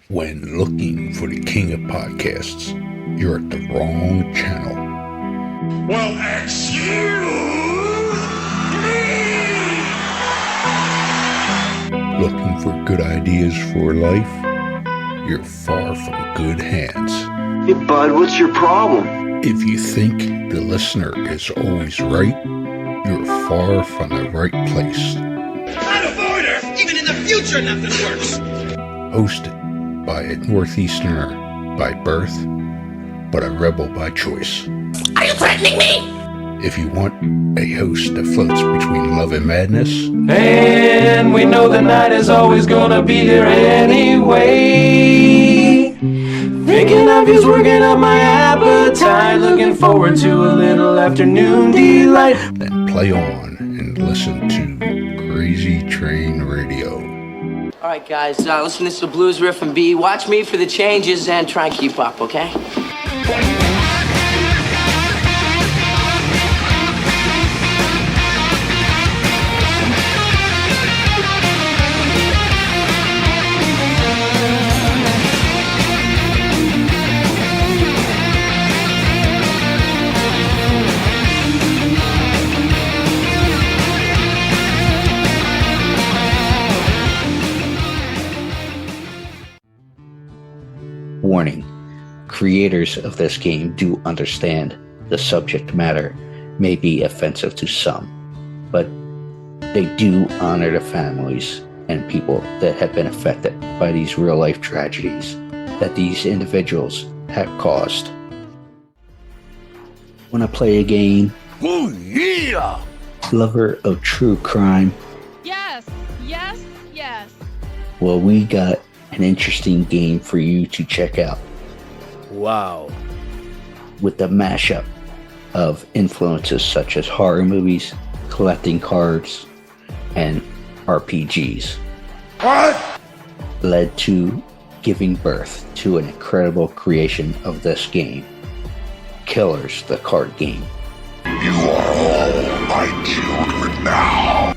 When looking for the king of podcasts, you're at the wrong channel. Well, excuse me! Looking for good ideas for life? You're far from good hands. Hey, bud, what's your problem? If you think the listener is always right, you're far from the right place. Out of order! Even in the future, nothing works! Hosted by a Northeasterner by birth, but a rebel by choice. Are you threatening me? If you want a host that floats between love and madness, and we know the night is always gonna be here anyway. Thinking of you's working up my appetite. Looking forward to a little afternoon delight. then play on and listen to Crazy Train Radio. All right, guys, listen to this blues riff and B. Watch me for the changes and try and keep up, okay? Warning, creators of this game do understand the subject matter may be offensive to some, but they do honor the families and people that have been affected by these real-life tragedies that these individuals have caused. Want to play a game? Oh, yeah! Lover of true crime? Yes, yes, yes. Well, we got an interesting game for you to check out. Wow. With the mashup of influences such as horror movies, collecting cards, and RPGs. What? Led to giving birth to an incredible creation of this game, Killers, the card game. You are all my children now.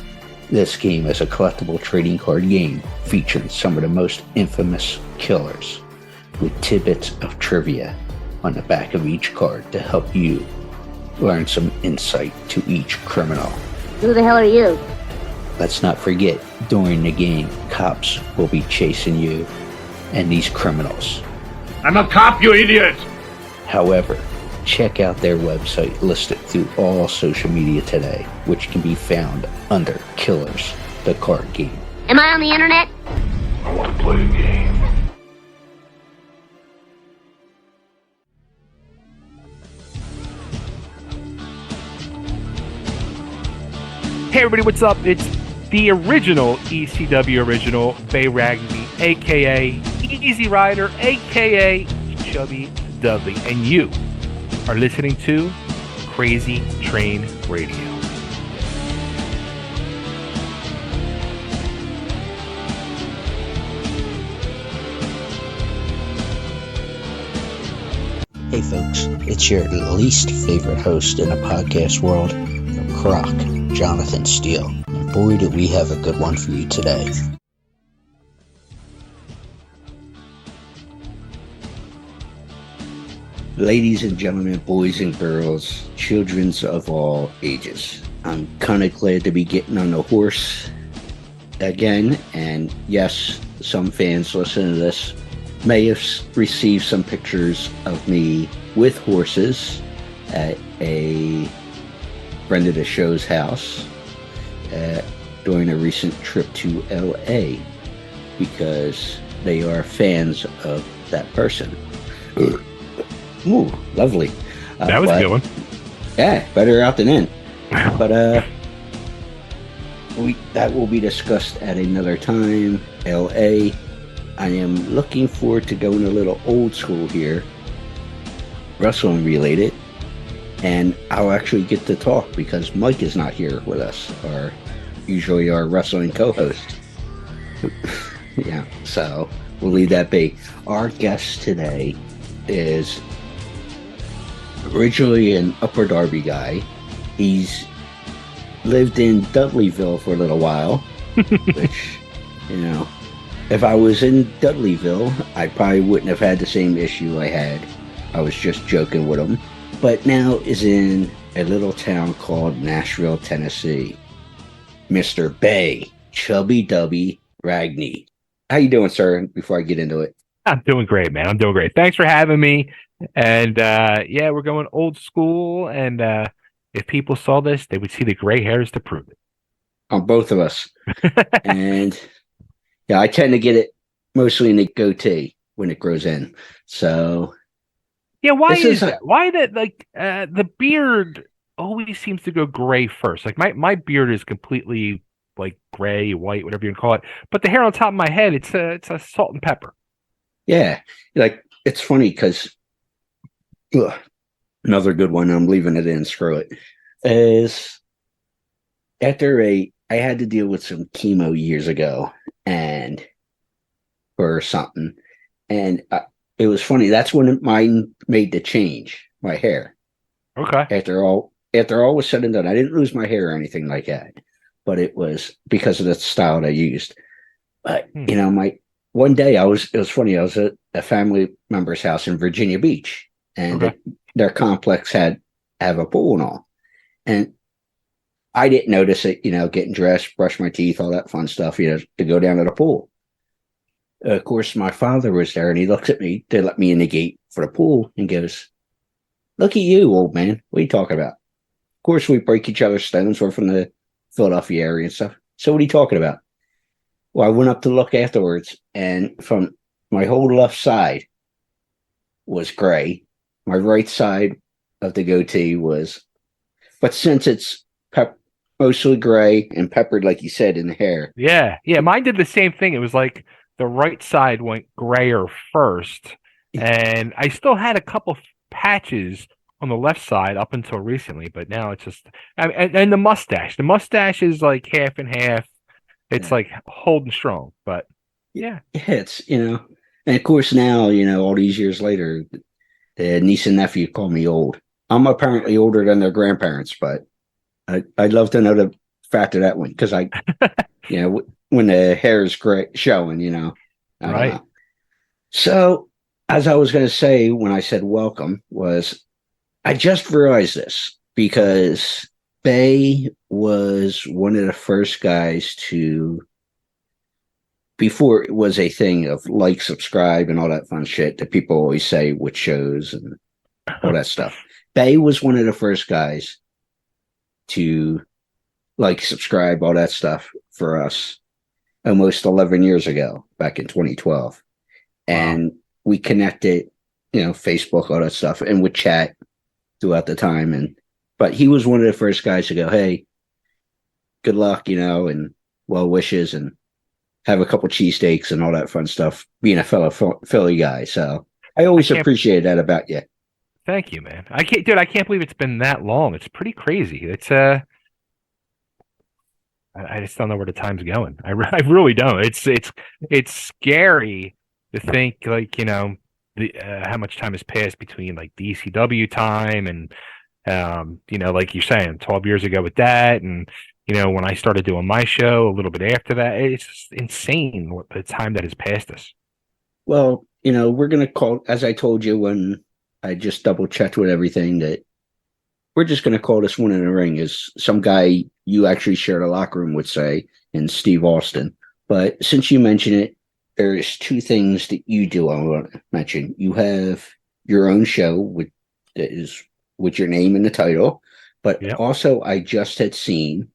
This game is a collectible trading card game featuring some of the most infamous killers, with tidbits of trivia on the back of each card to help you learn some insight to each criminal. Who the hell are you? Let's not forget, during the game, cops will be chasing you and these criminals. I'm a cop, you idiot! However, check out their website listed through all social media today, which can be found under Killers, the card game. Am I on the internet? I want to play a game. Hey everybody, what's up? It's the original ECW original, Bay Ragni, aka Easy Rider, aka Chubby Dudley, and you are listening to Crazy Train Radio. Hey folks, it's your least favorite host in the podcast world, Croc, Jonathan Steele. And boy, do we have a good one for you today. Ladies and gentlemen, boys and girls, children of all ages, I'm kind of glad to be getting on the horse again. And yes, some fans listening to this may have received some pictures of me with horses at a friend of the show's house during a recent trip to LA, because they are fans of that person. Ooh, lovely. That was a good one. Yeah, better out than in. But that will be discussed at another time. LA. I am looking forward to going a little old school here, wrestling related, and I'll actually get to talk because Mike is not here with us, usually our wrestling co-host. Yeah, so we'll leave that be. Our guest today is originally an Upper Darby guy. He's lived in Dudleyville for a little while, which, you know, if I was in Dudleyville, I probably wouldn't have had the same issue I had. I was just joking with him. But now is in a little town called Nashville, Tennessee. Mr. Bay, Chubby Dudley, Ragni. How you doing, sir? Before I get into it. I'm doing great, man. I'm doing great. Thanks for having me. And yeah, we're going old school. And if people saw this, they would see the gray hairs to prove it. On both of us. And yeah, I tend to get it mostly in the goatee when it grows in. So yeah, why is that? Why that? Like the beard always seems to go gray first. Like my beard is completely like gray, white, whatever you can call it. But the hair on top of my head, it's a salt and pepper. Yeah, like it's funny because another good one. I'm leaving it in. Screw it. Is after I had to deal with some chemo years ago, and or something, and it was funny. That's when mine made the change. My hair. Okay. After all was said and done, I didn't lose my hair or anything like that, but it was because of the style I used. But you know, one day it was funny. I was at a family member's house in Virginia Beach, and their complex have a pool and all. And I didn't notice it, you know, getting dressed, brush my teeth, all that fun stuff, you know, to go down to the pool. Of course, my father was there, and he looked at me. They let me in the gate for the pool and goes, "Look at you, old man. What are you talking about?" Of course, we break each other's stones. We're from the Philadelphia area and stuff. So what are you talking about? Well, I went up to look afterwards, and from my whole left side was gray. My right side of the goatee was, but since it's mostly gray and peppered, like you said, in the hair. Yeah, mine did the same thing. It was like the right side went grayer first, and I still had a couple patches on the left side up until recently, but now it's just, and the mustache. The mustache is like half and half. It's like holding strong, but yeah, it's, you know, and of course now, you know, all these years later, the niece and nephew call me old. I'm apparently older than their grandparents, but I'd love to know the fact of that one, because I, you know, when the hair is gray showing, you know, right. Know. So as I was going to say when I said welcome was, I just realized this because Bay was one of the first guys to, before it was a thing of like, subscribe, and all that fun shit that people always say with shows and all that stuff. Bay was one of the first guys to like, subscribe, all that stuff for us almost 11 years ago, back in 2012. And we connected, you know, Facebook, all that stuff, and would chat throughout the time. But he was one of the first guys to go, "Hey, good luck, you know, and well wishes, and have a couple cheesesteaks and all that fun stuff," being a fellow Philly guy. So I always appreciate that about you. Thank you, man. I can't believe it's been that long. It's pretty crazy. It's I just don't know where the time's going. I really don't. It's scary to think, like, you know, how much time has passed between like the ECW time and you know, like you're saying, 12 years ago with that, and you know, when I started doing my show a little bit after that. It's just insane what the time that has passed us. Well, you know, we're gonna call, as I told you when I just double checked with everything, that we're just gonna call this one in the ring, as some guy you actually shared a locker room would say, in Steve Austin. But since you mention it, there's two things that you do I want to mention. You have your own show that is with your name in the title, but also I just had seen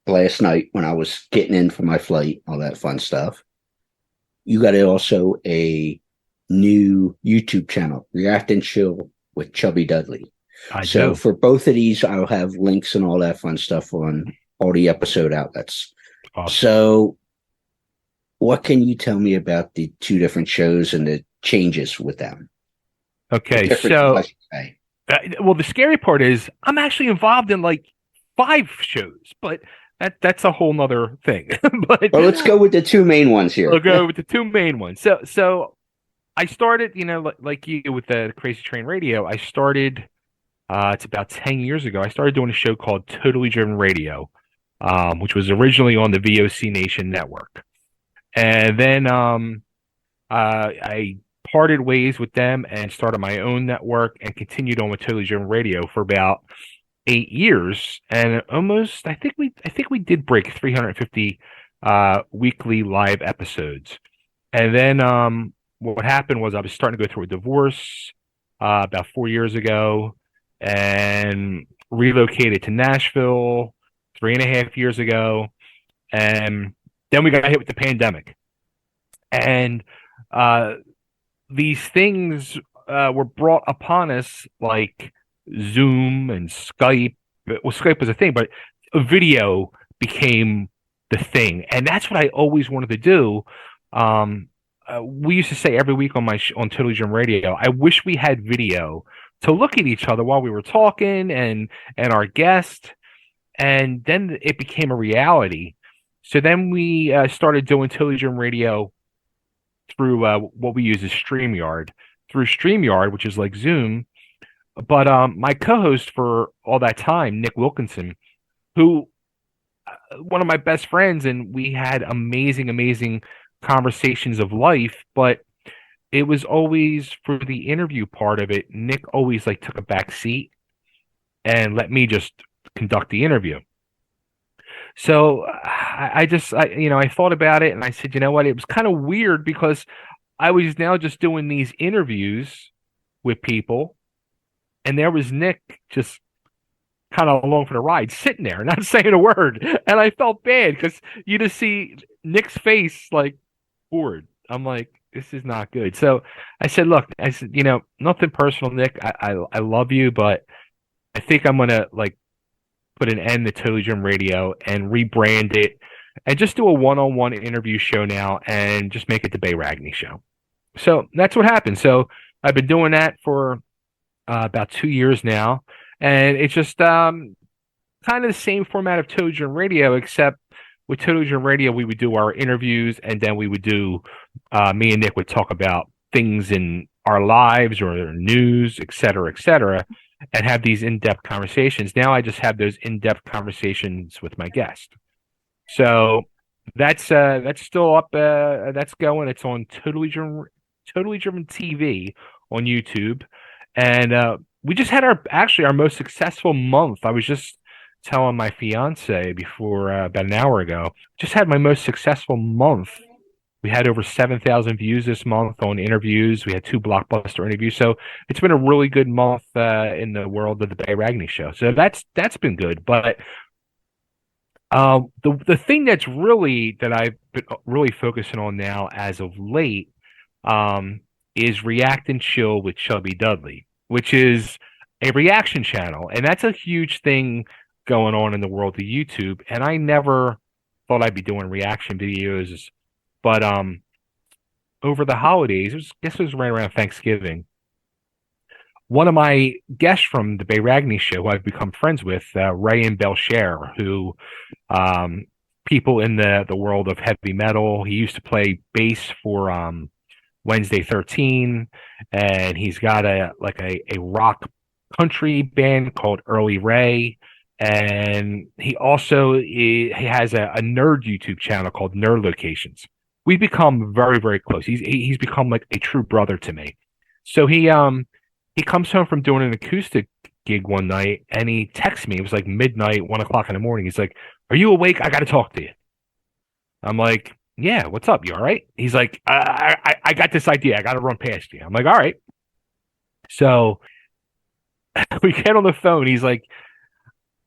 last night when I was getting in for my flight, all that fun stuff, you got also a new YouTube channel, React and Chill with Chubby Dudley. So for both of these, I'll have links and all that fun stuff on all the episode outlets. Awesome. So what can you tell me about the two different shows and the changes with them? Okay, so well, the scary part is I'm actually involved in like 5 shows, but that's a whole nother thing. But well, let's go with the two main ones here. We'll go with the two main ones. So I started, you know, like you with the Crazy Train Radio. I started. It's about 10 years ago. I started doing a show called Totally Driven Radio, which was originally on the VOC Nation network. And then I parted ways with them and started my own network and continued on with Totally German Radio for about 8 years, and almost I think we did break 350 weekly live episodes. And then what happened was I was starting to go through a divorce about 4 years ago, and relocated to Nashville 3.5 years ago, and then we got hit with the pandemic, and these things were brought upon us like Zoom and Skype. Well, Skype was a thing, but a video became the thing, and that's what I always wanted to do. We used to say every week on on Totally German Radio, I wish we had video to look at each other while we were talking and our guest, and then it became a reality. So then we started doing Totally German Radio through what we use as StreamYard, which is like Zoom. But my co-host for all that time, Nick Wilkinson, who one of my best friends, and we had amazing conversations of life, but it was always for the interview part of it. Nick always like took a back seat and let me just conduct the interview. So I thought about it and I said, you know what? It was kind of weird because I was now just doing these interviews with people, and there was Nick just kind of along for the ride, sitting there, not saying a word. And I felt bad because you just see Nick's face like bored. I'm like, this is not good. So I said, look, nothing personal, Nick. I love you, but I think I'm gonna like put an end to Totally German Radio and rebrand it and just do a one-on-one interview show now and just make it the Bay Ragni Show. So that's what happened. So I've been doing that for about 2 years now, and it's just kind of the same format of Totally German Radio, except with Totally German Radio, we would do our interviews, and then we would do, me and Nick would talk about things in our lives or news, et cetera, and have these in-depth conversations. Now I just have those in-depth conversations with my guest. So that's still up. That's going. It's on Totally German TV on YouTube, and we just had our most successful month. I was just telling my fiance before about an hour ago. Just had my most successful month. We had over 7,000 views this month on interviews. We had 2 blockbuster interviews, so it's been a really good month in the world of the Bay Ragni Show. So that's been good. But the thing that I've been really focusing on now as of late is React and Chill with Chubby Dudley, which is a reaction channel, and that's a huge thing going on in the world of YouTube. And I never thought I'd be doing reaction videos. But over the holidays, it was right around Thanksgiving, one of my guests from the Bay Ragni Show, who I've become friends with, Ray and Belcher, who people in the world of heavy metal, he used to play bass for Wednesday 13, and he's got a rock country band called Early Ray, and he also he has a nerd YouTube channel called Nerd Locations. We've become very, very close. He's become like a true brother to me. So he comes home from doing an acoustic gig one night, and he texts me. It was like midnight, 1 o'clock in the morning. He's like, "Are you awake? I got to talk to you." I'm like, "Yeah, what's up? You all right?" He's like, I got this idea. I got to run past you." I'm like, "All right." So we get on the phone. He's like,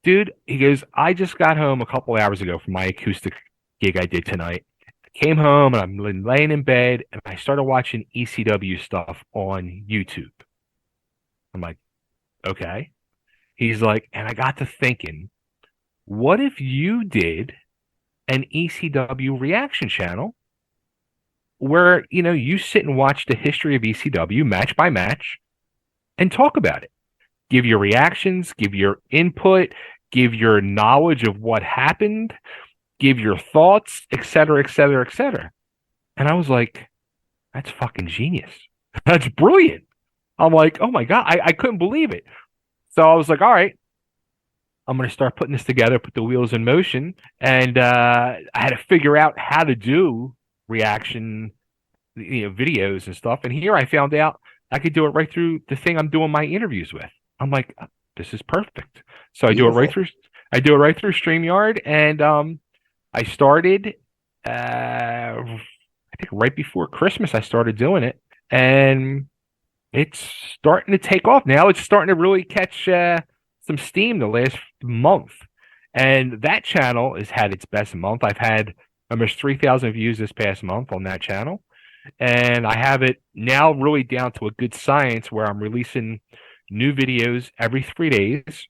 "Dude," he goes, "I just got home a couple hours ago from my acoustic gig I did tonight. Came home and I'm laying in bed and I started watching ECW stuff on YouTube." I'm like, "Okay." He's like, "And I got to thinking, what if you did an ECW reaction channel where, you sit and watch the history of ECW match by match and talk about it. Give your reactions, give your input, give your knowledge of what happened, give your thoughts, et cetera, et cetera, et cetera." And I was like, that's fucking genius. That's brilliant. I'm like, oh my God, I couldn't believe it. So I was like, all right, I'm going to start putting this together, put the wheels in motion. And I had to figure out how to do reaction, videos and stuff. And here I found out I could do it right through the thing I'm doing my interviews with. I'm like, this is perfect. So I do it right through. I do it right through StreamYard, and I started. I think right before Christmas I started doing it, and it's starting to take off now. It's starting to really catch some steam the last month, and that channel has had its best month. I've had almost 3,000 views this past month on that channel, and I have it now really down to a good science where I'm releasing new videos every 3 days.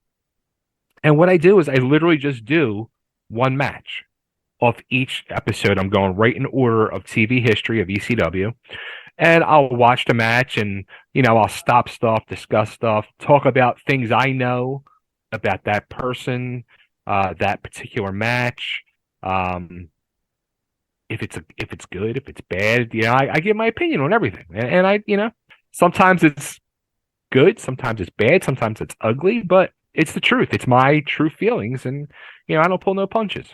And what I do is I literally just do one match of each episode. I'm going right in order of TV history of ECW. And I'll watch the match, and I'll stop stuff, discuss stuff, talk about things I know about that person, that particular match. If it's good, if it's bad, I give my opinion on everything. And I, sometimes it's good, sometimes it's bad, sometimes it's ugly, but it's the truth. It's my true feelings, and I don't pull no punches.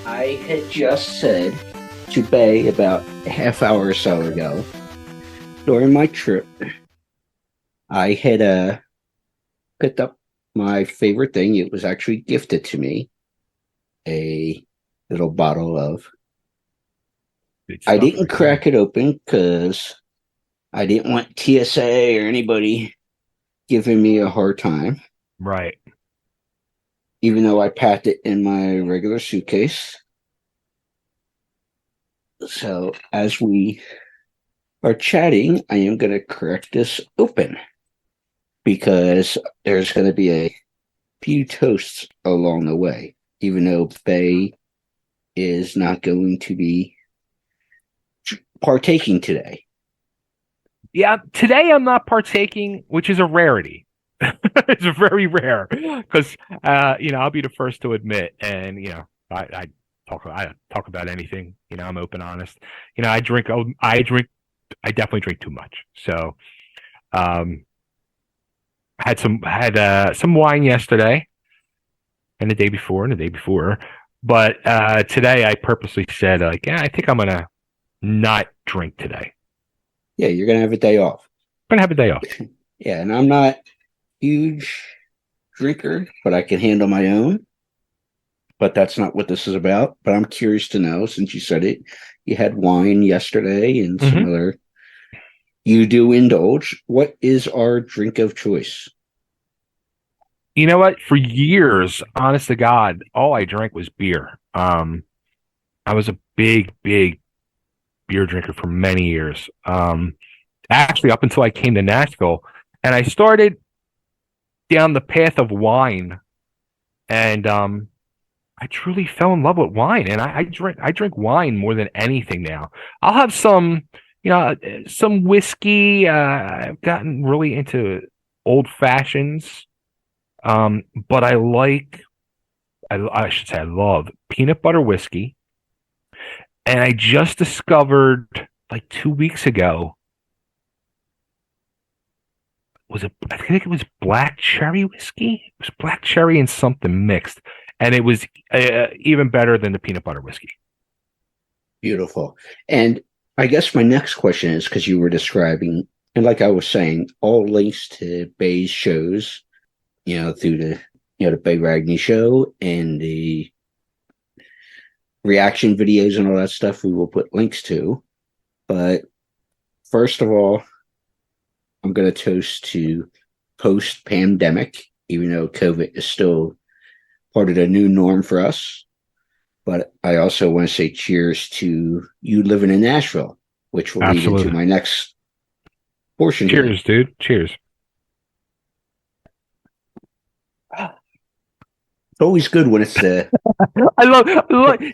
I had just said to Bay about a half hour or so ago, during my trip, I had picked up my favorite thing. It was actually gifted to me, a little bottle of. I didn't crack it open because I didn't want TSA or anybody giving me a hard time. Right. Even though I packed it in my regular suitcase. So as we are chatting, I am going to crack this open because there's going to be a few toasts along the way, even though Bay is not going to be partaking today. Yeah, today I'm not partaking, which is a rarity. It's very rare because I'll be the first to admit, and I talk about anything. I'm open, honest. I definitely drink too much. So, had some wine yesterday, and the day before, but today I purposely said I think I'm gonna not drink today. Yeah, you're gonna have a day off. I'm gonna have a day off. Yeah, and I'm not huge drinker, but I can handle my own. But that's not what this is about. But I'm curious to know, since you said it, you had wine yesterday and some other. You do indulge. What is our drink of choice? You know what? For years, honest to God, all I drank was beer. I was a big beer drinker for many years. Actually, up until I came to Nashville, and I started down the path of wine, and I truly fell in love with wine, and I drink wine more than anything now. I'll have some whiskey. I've gotten really into old fashions, but I should say I love peanut butter whiskey, and I just discovered like 2 weeks ago. I think it was black cherry whiskey. It was black cherry and something mixed. And it was even better than the peanut butter whiskey. Beautiful. And I guess my next question is, because you were describing, and like I was saying, all links to Bay's shows, through the Bay Ragni Show and the reaction videos and all that stuff, we will put links to. But first of all, I'm going to toast to post-pandemic, even though COVID is still part of the new norm for us. But I also want to say cheers to you living in Nashville, which will lead into my next portion. Cheers, dude. Cheers. It's always good when it's I love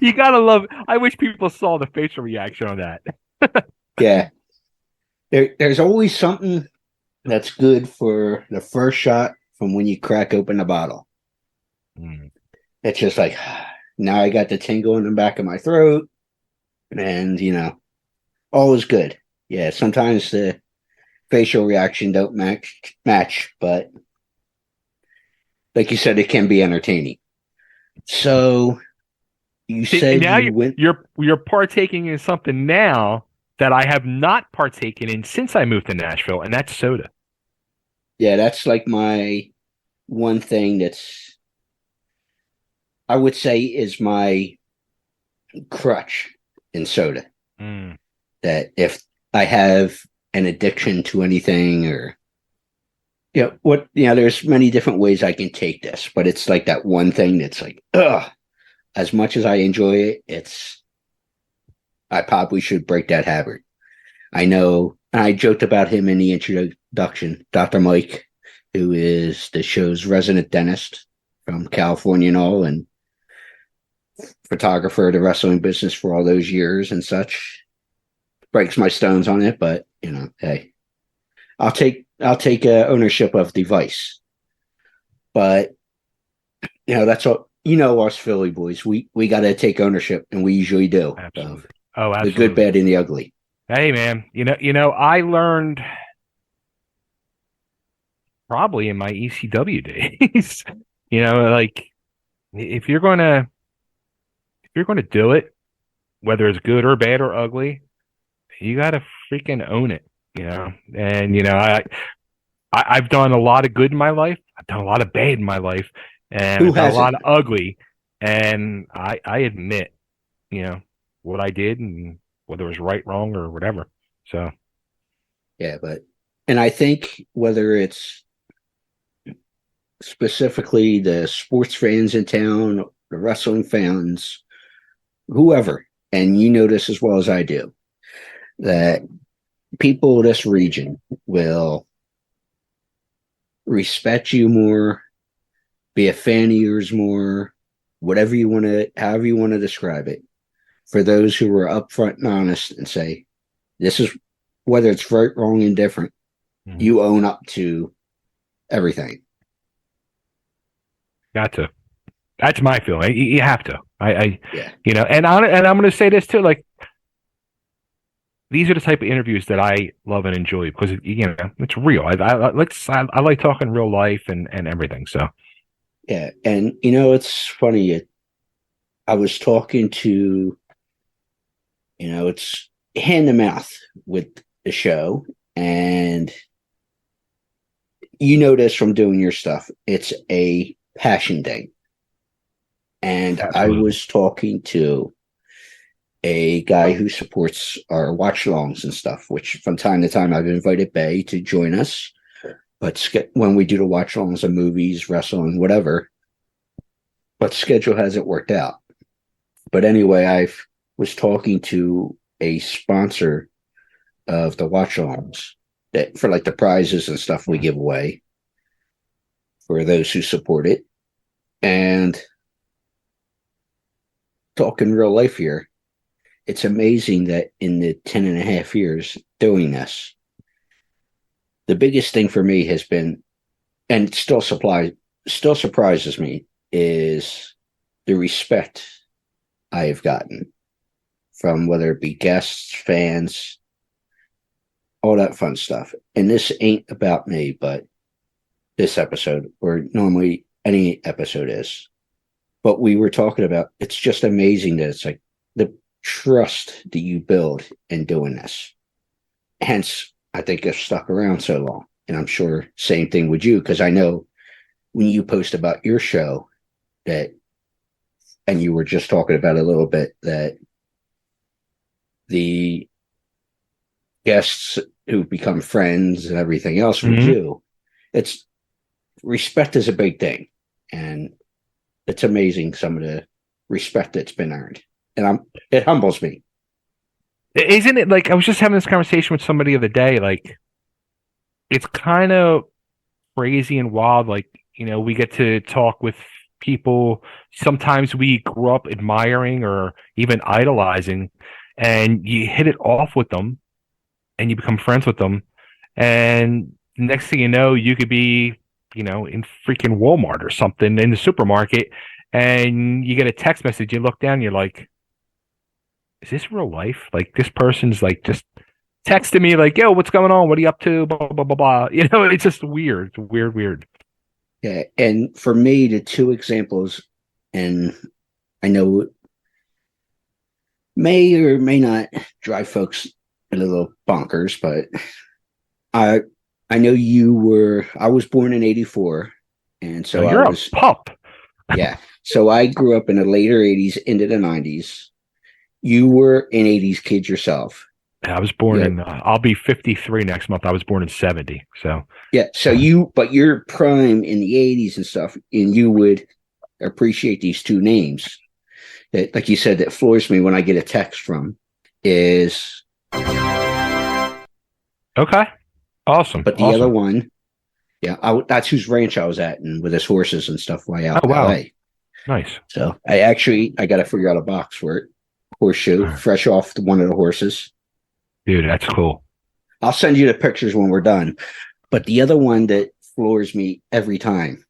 you gotta love. I wish people saw the facial reaction on that. Yeah. There's always something that's good for the first shot from when you crack open the bottle. It's just like, now I got the tingle in the back of my throat, and all is good. Yeah, sometimes the facial reaction don't match, but like you said, it can be entertaining. So you said now you went. you're partaking in something now that I have not partaken in since I moved to Nashville, and that's soda. Yeah, that's like my one thing that's, I would say, is my crutch in soda. Mm. That if I have an addiction to anything, or there's many different ways I can take this, but it's like that one thing that's like, ugh. As much as I enjoy it, I probably should break that habit. I know, and I joked about him in the introduction, Dr. Mike, who is the show's resident dentist from California and all, and photographer of the wrestling business for all those years and such. Breaks my stones on it, but hey, I'll take ownership of the vice. But that's all. Us Philly boys, we got to take ownership, and we usually do. Absolutely. The good, bad, and the ugly. Hey, man, I learned probably in my ECW days, like if you're gonna do it, whether it's good or bad or ugly, you gotta freaking own it, And I've done a lot of good in my life. I've done a lot of bad in my life, and I've done a lot of ugly. And I admit, what I did and whether it was right, wrong, or whatever. So, yeah, and I think whether it's specifically the sports fans in town, the wrestling fans, whoever, and you know this as well as I do, that people of this region will respect you more, be a fan of yours more, however you want to describe it. For those who are upfront and honest and say, this is, whether it's right, wrong, and different, you own up to everything. Got to. That's my feeling. You have to. Yeah. And I'm going to say this too. Like, these are the type of interviews that I love and enjoy because it's real. I like talking real life and everything. So. Yeah, and it's funny. I was talking to, it's hand to mouth with the show, and this from doing your stuff. It's a passion thing. And absolutely. I was talking to a guy who supports our watch-alongs and stuff, which from time to time I've invited Bay to join us. But when we do the watch-alongs of movies, wrestling, whatever, but schedule hasn't worked out. But anyway, I was talking to a sponsor of the watch-alongs that for like the prizes and stuff we give away for those who support it. And talking real life here, it's amazing that in the 10 and a half years doing this, the biggest thing for me has been, and still surprises me, is the respect I have gotten from whether it be guests, fans, all that fun stuff. And this ain't about me, but this episode, or normally any episode is. But we were talking about, it's just amazing that it's like the trust that you build in doing this. Hence, I think I've stuck around so long. And I'm sure same thing with you, because I know when you post about your show that, and you were just talking about a little bit, that the guests who become friends and everything else with you, it's respect is a big thing. And it's amazing some of the respect that's been earned. And it humbles me. Isn't it like, I was just having this conversation with somebody the other day, like, it's kind of crazy and wild. Like, we get to talk with people sometimes we grew up admiring or even idolizing, and you hit it off with them and you become friends with them. And next thing you know, you could be, in freaking Walmart or something in the supermarket, and you get a text message, you look down, you're like, is this real life? Like, this person's like just texting me like, yo, what's going on? What are you up to? Blah, blah, blah, blah. It's just weird. It's weird. Yeah. And for me, the two examples and I know it may or may not drive folks a little bonkers, but I know you were. I was born in '84, and so you're I was a pup. Yeah. So I grew up in the later '80s into the '90s. You were an '80s kid yourself. I was born in. I'll be 53 next month. I was born in '70. So yeah. So but your prime in the '80s and stuff, and you would appreciate these two names that, like you said, that floors me when I get a text from is okay, awesome. But the other one, that's whose ranch I was at, and with his horses and stuff, way out in LA. Nice. So I got to figure out a box for it. Horseshoe, fresh off one of the horses. Dude, that's cool. I'll send you the pictures when we're done. But the other one that floors me every time,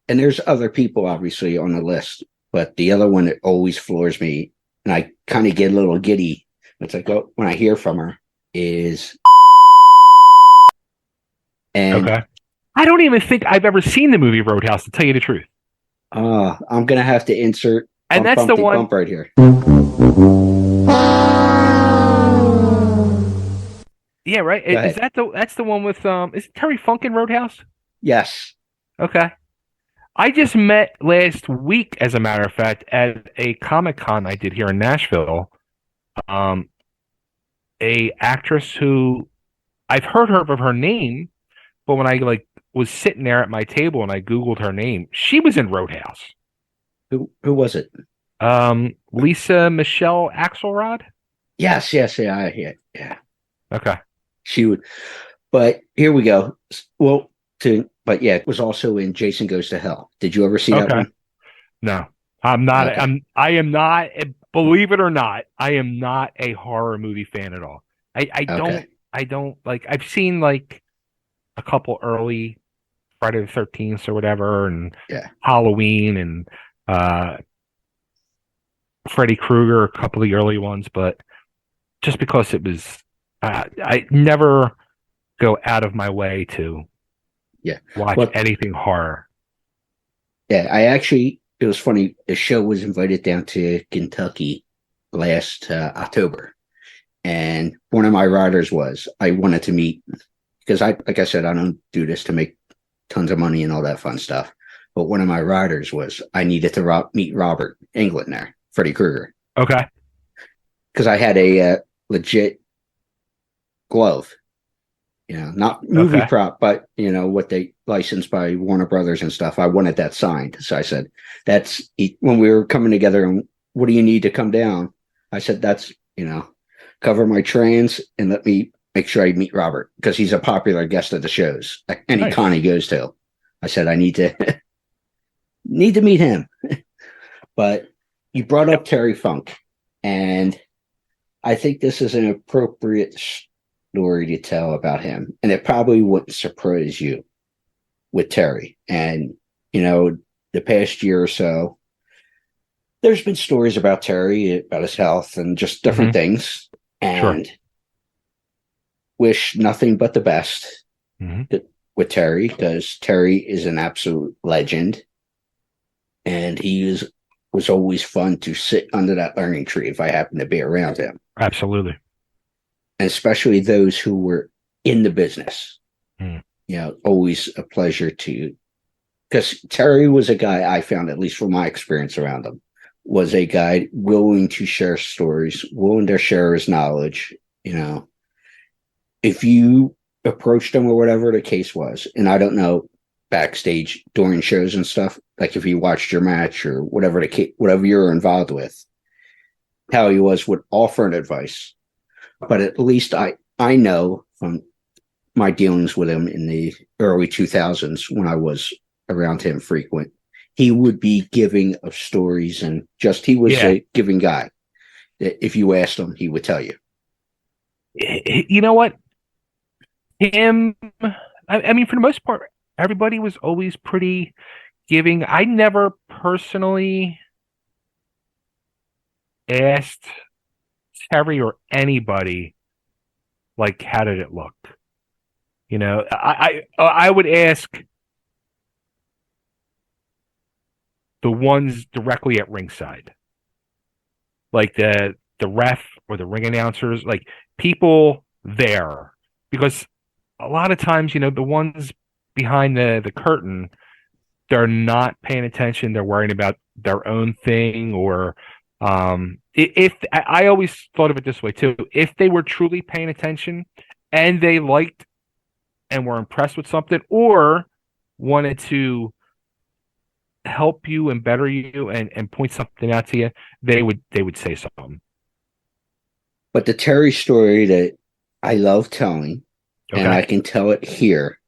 and there's other people obviously on the list, but the other one that always floors me, and I kind of get a little giddy. It's like when I hear from her is, and okay. I don't even think I've ever seen the movie Roadhouse, to tell you the truth. I'm gonna have to insert, and that's the one right here. Yeah, right. Is that's the one with is Terry Funk in Roadhouse? Yes. Okay. I just met last week, as a matter of fact, at a Comic-Con I did here in Nashville. A actress who I've heard of her name, but when I was sitting there at my table and I Googled her name, she was in Roadhouse. Who was it? Lisa Michelle Axelrod? Yes, yeah. Okay. She would, but here we go. Well, but yeah, it was also in Jason Goes to Hell. Did you ever see that one? No, I'm not. Okay. I am not. Believe it or not, I am not a horror movie fan at all. I don't like. I've seen a couple early Friday the 13th or whatever, and Halloween and Freddy Krueger, a couple of the early ones, but just because it was, I never go out of my way to watch anything horror. Yeah, it was funny. The show was invited down to Kentucky last October, and one of my riders was I wanted to meet, because like I said, I don't do this to make tons of money and all that fun stuff. But one of my riders was I needed to meet Robert Englund there, Freddy Krueger. Okay. Because I had a legit glove, not movie prop, but what they licensed by Warner Brothers and stuff. I wanted that signed, so I said, "That's when we were coming together. And what do you need to come down?" I said, "That's cover my trans and let me make sure I meet Robert, because he's a popular guest of the shows. Any con he goes to." I said, "I need to need to meet him." But you brought up Terry Funk, and I think this is an appropriate story to tell about him, and it probably wouldn't surprise you with Terry. And the past year or so, there's been stories about Terry, about his health and just different things, and wish nothing but the best with Terry, because Terry is an absolute legend, and he was always fun to sit under that learning tree if I happened to be around him. Absolutely. And especially those who were in the business. Always a pleasure because Terry was a guy I found, at least from my experience around him, was a guy willing to share stories, willing to share his knowledge. If you approached him or whatever the case was, and I don't know, backstage during shows and stuff, like if he watched your match or whatever whatever you're involved with, how he would offer an advice. But at least I know from my dealings with him in the early 2000s, when I was around him frequent, he would be giving of stories, and he was a giving guy. If you asked him, he would tell you. You know what? Him, I mean, for the most part, everybody was always pretty giving. I never personally asked Terry or anybody, how did it look? I would ask the ones directly at ringside, like the ref or the ring announcers, like people there, because a lot of times, the ones behind the curtain, they're not paying attention. They're worrying about their own thing, or if I always thought of it this way too, if they were truly paying attention and they liked and were impressed with something, or wanted to help you and better you and point something out to you, they would say something. But the Terry story that I love telling, and I can tell it here,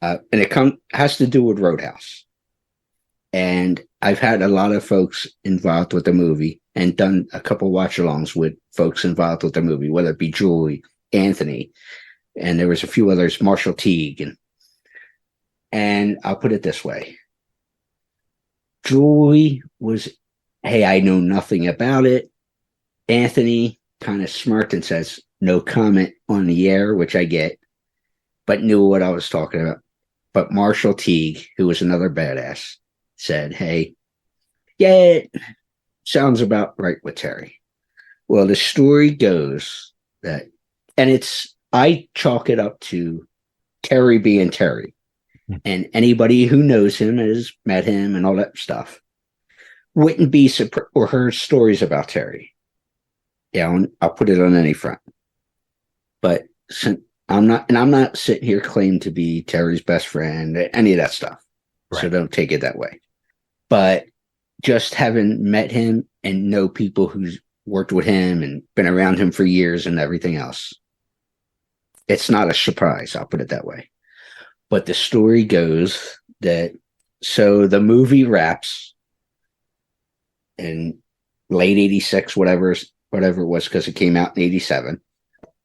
and it has to do with Roadhouse. And I've had a lot of folks involved with the movie and done a couple watch-alongs with folks involved with the movie, whether it be Julie, Anthony, and there was a few others, Marshall Teague. And I'll put it this way. Julie was, hey, I know nothing about it. Anthony kind of smirked and says, no comment on the air, which I get, but knew what I was talking about. But Marshall Teague, who was another badass, said, hey, yeah, sounds about right with Terry. Well, the story goes that, and I chalk it up to Terry being Terry. And anybody who knows him, has met him and all that stuff, wouldn't be surprised or heard stories about Terry. Yeah, I'll put it on any front. But I'm not sitting here claiming to be Terry's best friend, any of that stuff. Right. So don't take it that way. But just having met him and know people who's worked with him and been around him for years and everything else, it's not a surprise. I'll put it that way. But the story goes that, so the movie wraps in late 86, whatever it was, because it came out in 87.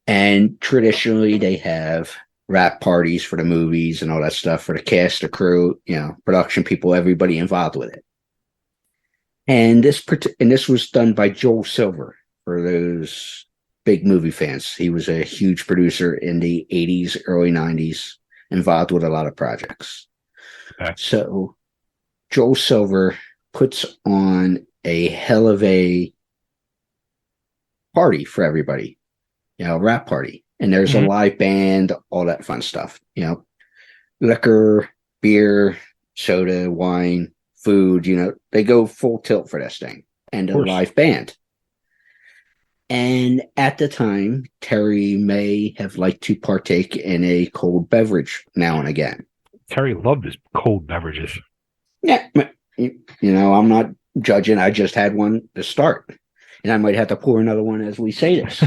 And traditionally they have wrap parties for the movies and all that stuff for the cast, the crew, production people, everybody involved with it. And this was done by Joel Silver, for those big movie fans. He was a huge producer in the 80s, early 90s. Involved with a lot of projects. Okay. So Joel Silver puts on a hell of a party for everybody, rap party. And there's a live band, all that fun stuff, liquor, beer, soda, wine, food, they go full tilt for this thing, and a live band. And at the time, Terry may have liked to partake in a cold beverage now and again. Terry loved his cold beverages. Yeah. I'm not judging. I just had one to start. And I might have to pour another one as we say this.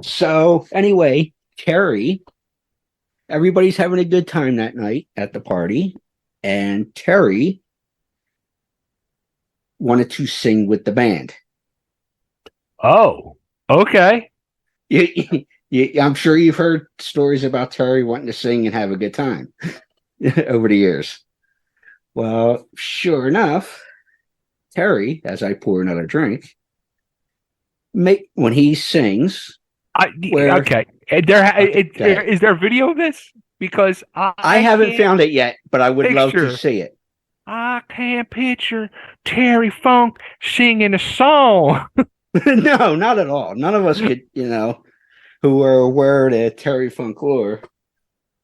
So anyway, Terry, everybody's having a good time that night at the party. And Terry wanted to sing with the band. Oh, okay. I'm sure you've heard stories about Terry wanting to sing and have a good time over the years. Well, sure enough, Terry, as I pour another drink, when he sings, okay. Is there a video of this? Because I haven't found it yet, but I would love to see it. I can't picture Terry Funk singing a song. No, not at all. None of us could, who were aware of the Terry Funk lore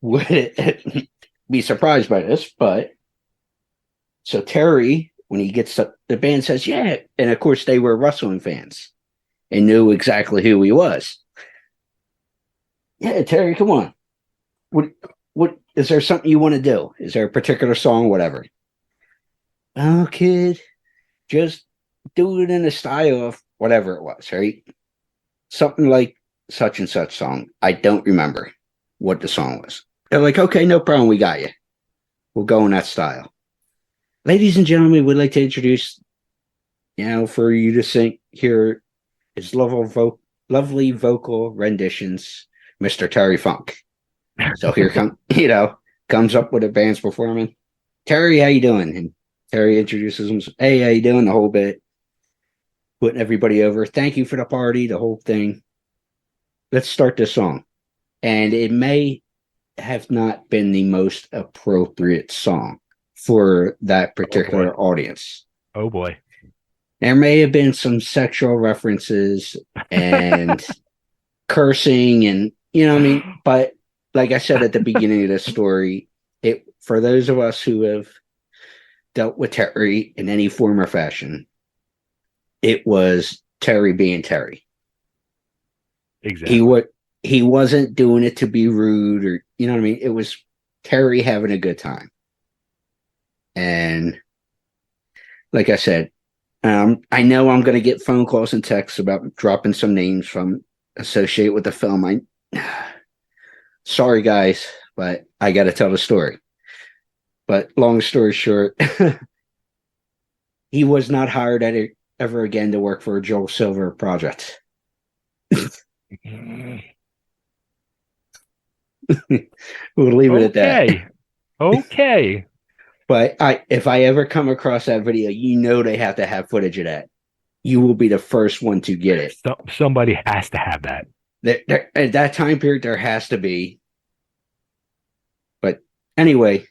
would be surprised by this. But so Terry, when he gets up, the band says, yeah. And of course, they were wrestling fans and knew exactly who he was. Yeah, Terry, come on. What is there something you want to do? Is there a particular song, whatever? Oh, kid, just do it in the style of whatever it was, right? Something like such and such song. I don't remember what the song was. They're like, okay, no problem. We got you. We'll go in that style. Ladies and gentlemen, we'd like to introduce, for you to sing here his lovely vocal renditions, Mr. Terry Funk. So here comes up with the band's performing. Terry, how you doing? And Terry introduces him. Hey, how you doing? The whole bit. Putting everybody over. Thank you for the party, the whole thing. Let's start this song. And it may have not been the most appropriate song for that particular audience. Oh boy. There may have been some sexual references and cursing and, you know what I mean? But like I said at the beginning of this story, for those of us who have dealt with Terry in any form or fashion, it was Terry being Terry. Exactly. He wasn't doing it to be rude or, you know what I mean? It was Terry having a good time. And like I said, I know I'm going to get phone calls and texts about dropping some names from associated with the film. Sorry, guys, but I got to tell the story. But long story short, he was not hired ever again to work for a Joel Silver project. We'll leave it at that. Okay. But if I ever come across that video, you know they have to have footage of that. You will be the first one to get it. Somebody has to have that. At that time period, there has to be. But anyway,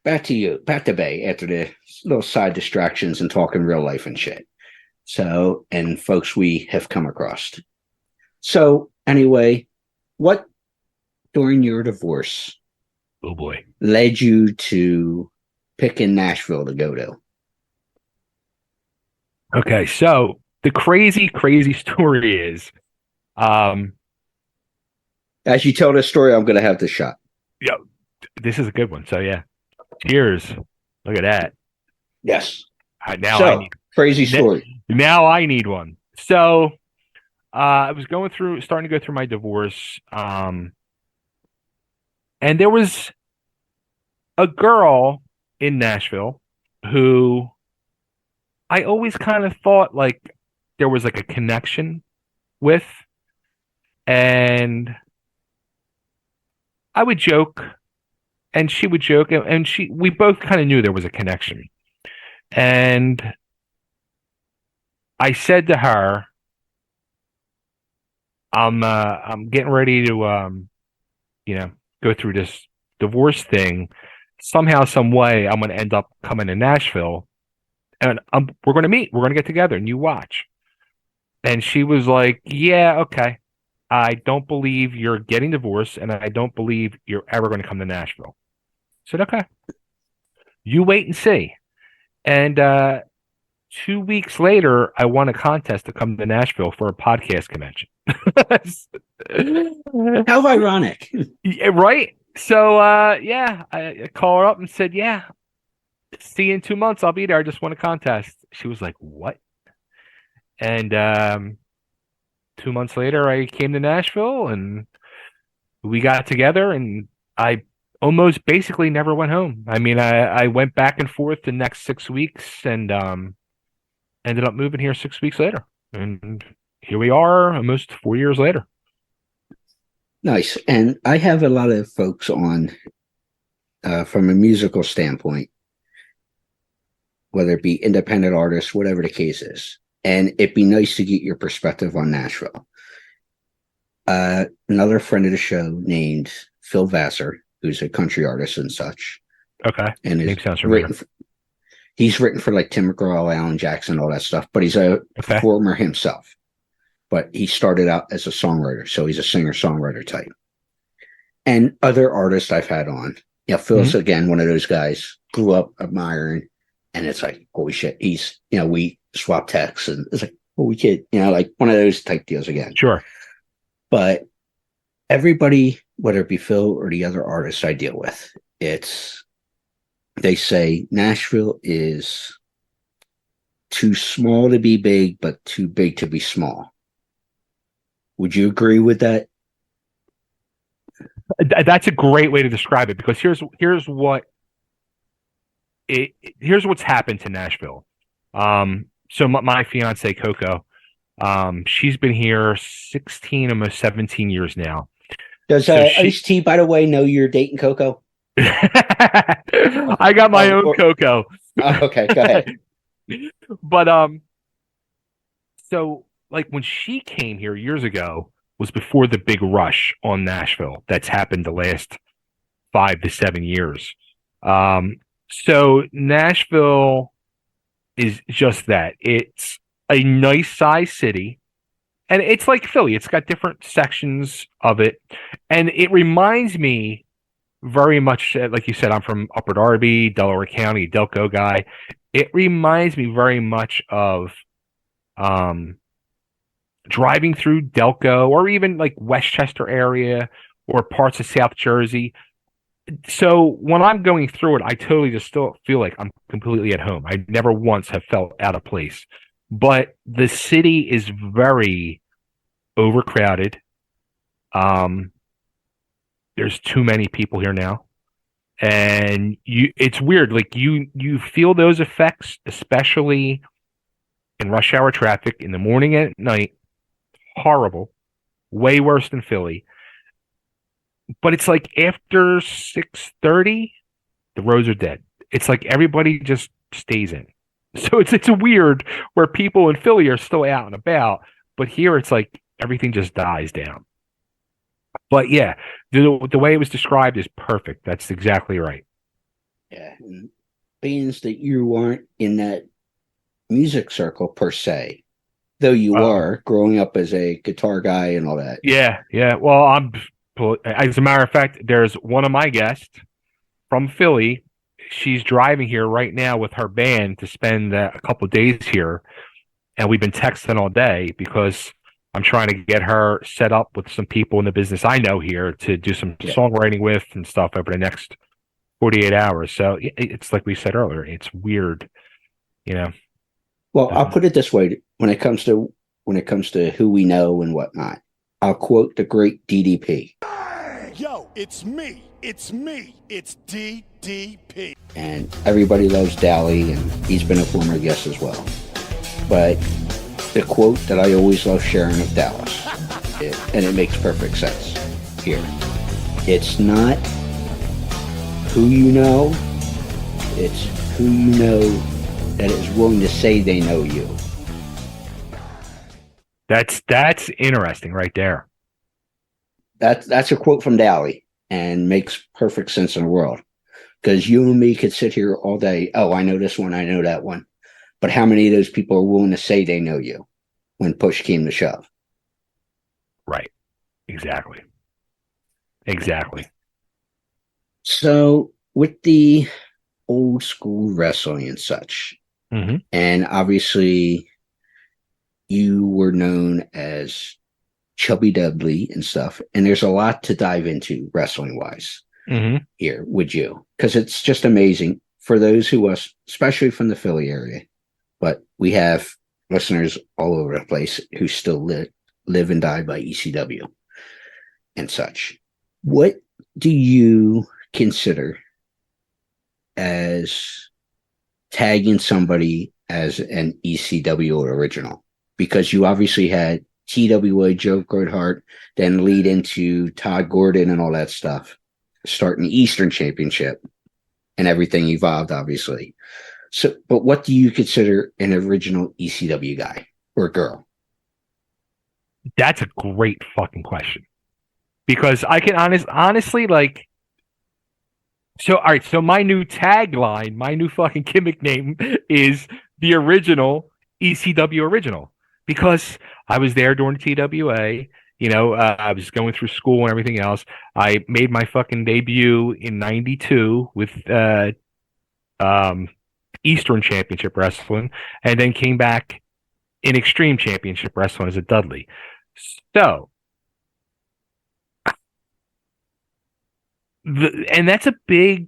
back to Bay after the little side distractions and talking real life and shit. So, and folks we have come across. So anyway, what during your divorce led you to picking Nashville to go to? Okay, so the crazy story is, as you tell this story, I'm going to have the shot. Yeah, this is a good one. So yeah, cheers. Look at that. Yes. I need crazy story. Now I need one. So I was starting to go through my divorce, and there was a girl in Nashville who I always kind of thought like there was like a connection with, and I would joke and she would joke, and we both kind of knew there was a connection. And I said to her, I'm getting ready to go through this divorce thing. Somehow, some way, I'm going to end up coming to Nashville, and we're going to meet. We're going to get together, and you watch. And she was like, "Yeah, okay. I don't believe you're getting divorced, and I don't believe you're ever going to come to Nashville." I said, "Okay. You wait and see." And 2 weeks later, I won a contest to come to Nashville for a podcast convention. How ironic. Yeah, right? So, I called her up and said, "Yeah, see you in 2 months. I'll be there. I just won a contest." She was like, "What?" And 2 months later, I came to Nashville and we got together, and I almost basically never went home. I mean, I went back and forth the next 6 weeks and ended up moving here 6 weeks later. And here we are almost 4 years later. Nice. And I have a lot of folks on from a musical standpoint, whether it be independent artists, whatever the case is. And it'd be nice to get your perspective on Nashville. Another friend of the show named Phil Vassar, who's a country artist and such. Okay. And name sounds familiar. He's written for like Tim McGraw, Alan Jackson, all that stuff, but he's a performer himself. But he started out as a songwriter, so he's a singer-songwriter type. And other artists I've had on, Phil's again one of those guys, grew up admiring, and it's like, holy shit, he's, we swap texts, and it's like, holy kid, like one of those type deals again. Sure. But everybody, whether it be Phil or the other artists I deal with, they say Nashville is too small to be big, but too big to be small. Would you agree with that? That's a great way to describe it, because here's what's happened to Nashville. So my fiance Coco, she's been here 16, almost 17 years now. Does Ice-T, by the way, know you're dating Coco? I got my own Coco. Okay, go ahead. But so like when she came here years ago was before the big rush on Nashville that's happened the last 5 to 7 years. So Nashville is just that. It's a nice size city. And it's like Philly. It's got different sections of it. And it reminds me very much, like you said, I'm from Upper Darby, Delaware County, Delco guy. It reminds me very much of driving through Delco or even like Westchester area or parts of South Jersey. So when I'm going through it, I totally just still feel like I'm completely at home. I never once have felt out of place. But the city is very overcrowded. There's too many people here now. And it's weird. Like you feel those effects, especially in rush hour traffic in the morning and at night. Horrible. Way worse than Philly. But it's like after 6:30, the roads are dead. It's like everybody just stays in. So it's weird where people in Philly are still out and about, but here it's like everything just dies down. But yeah, the way it was described is perfect. That's exactly right. Yeah, and bands that you aren't in that music circle per se, though you are growing up as a guitar guy and all that. Yeah. Well, as a matter of fact, there's one of my guests from Philly. She's driving here right now with her band to spend a couple of days here, and we've been texting all day because I'm trying to get her set up with some people in the business I know here to do some songwriting with and stuff over the next 48 hours. So it's like we said earlier, it's weird, you know. Well, I'll put it this way: when it comes to who we know and whatnot, I'll quote the great DDP. Yo, it's me. It's DDP. And everybody loves Dally, and he's been a former guest as well. But the quote that I always love sharing of Dallas, and it makes perfect sense here. It's not who you know, it's who you know that is willing to say they know you. That's interesting right there. That's a quote from Dally and makes perfect sense in the world. Because you and me could sit here all day. Oh, I know this one. I know that one. But how many of those people are willing to say they know you when push came to shove? Right. Exactly. So with the old school wrestling and such, and obviously you were known as Chubby Dudley and stuff, and there's a lot to dive into wrestling wise here with you, because it's just amazing for those who us, especially from the Philly area, but we have listeners all over the place who still live and die by ECW and such. What do you consider as tagging somebody as an ECW original? Because you obviously had TWA, Joe Goodhart, then lead into Todd Gordon and all that stuff, starting the Eastern Championship, and everything evolved, obviously. So, but what do you consider an original ECW guy or girl? That's a great fucking question. Because I can honestly, like, so, all right, so my new tagline, my new fucking gimmick name is the original ECW original. Because I was there during the TWA, you know, I was going through school and everything else. I made my fucking debut in '92 with Eastern Championship Wrestling, and then came back in Extreme Championship Wrestling as a Dudley. So, and that's a big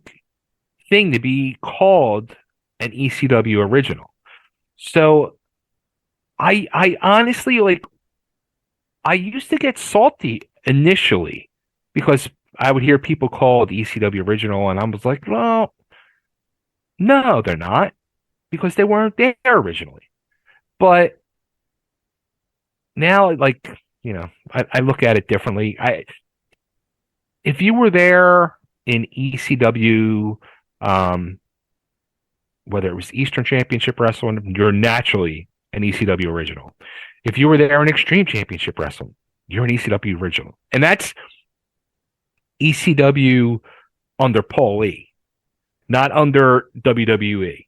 thing to be called an ECW original. So, I honestly, like, I used to get salty initially because I would hear people called ECW original, and I was like, well, no, they're not, because they weren't there originally. But now, like, you know, I look at it differently. If you were there in ECW, whether it was Eastern Championship Wrestling, you're naturally an ECW original. If you were there in Extreme Championship Wrestling, you're an ECW original. And that's ECW under Paul Lee. not under WWE,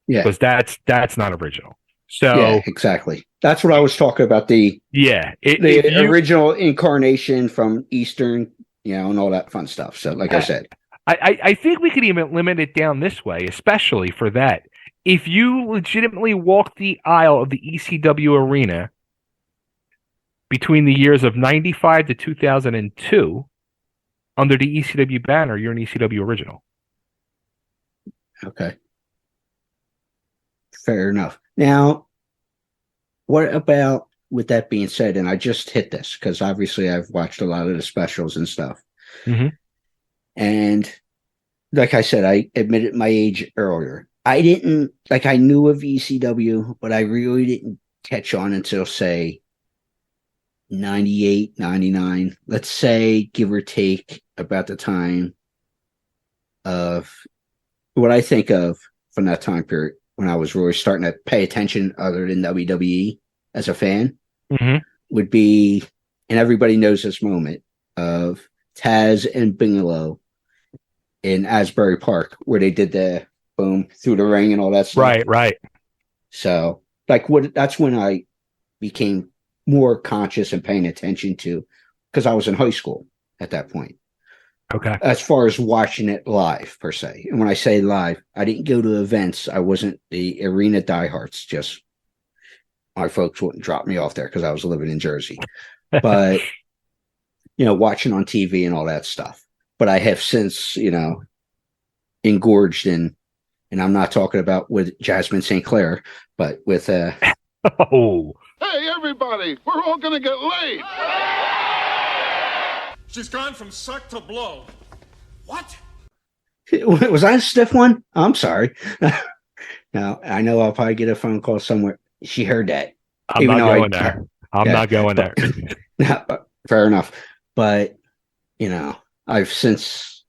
Yeah. because that's not original. So Yeah, exactly. That's what I was talking about. The original incarnation from Eastern, and all that fun stuff. So, like I said, I think we could even limit it down this way, especially for that. If you legitimately walk the aisle of the ECW arena between the years of 95 to 2002 under the ECW banner, you're an ECW original. Okay. Fair enough. Now, what about, with that being said, and I just hit this because obviously I've watched a lot of the specials and stuff. Mm-hmm. And like I said, I admitted my age earlier. I didn't, I knew of ECW, but I really didn't catch on until, say, 98, 99. Let's say, give or take, about the time of what I think of from that time period when I was really starting to pay attention other than WWE as a fan, would be, and everybody knows this moment, of Taz and Bigelow in Asbury Park, where they did the boom through the ring and all that stuff. Right. So, that's when I became more conscious and paying attention to, because I was in high school at that point. Okay. As far as watching it live, per se. And when I say live, I didn't go to events. I wasn't the arena diehards. Just my folks wouldn't drop me off there because I was living in Jersey. But, watching on TV and all that stuff. But I have since, engorged in, and I'm not talking about with Jasmine St. Clair, but with Oh. Hey, everybody, we're all gonna get laid. She's gone from suck to blow. What? Was that a stiff one? I'm sorry. Now, I know I'll probably get a phone call somewhere. She heard that. I'm not going there. I'm not going there. Fair enough. But, I've since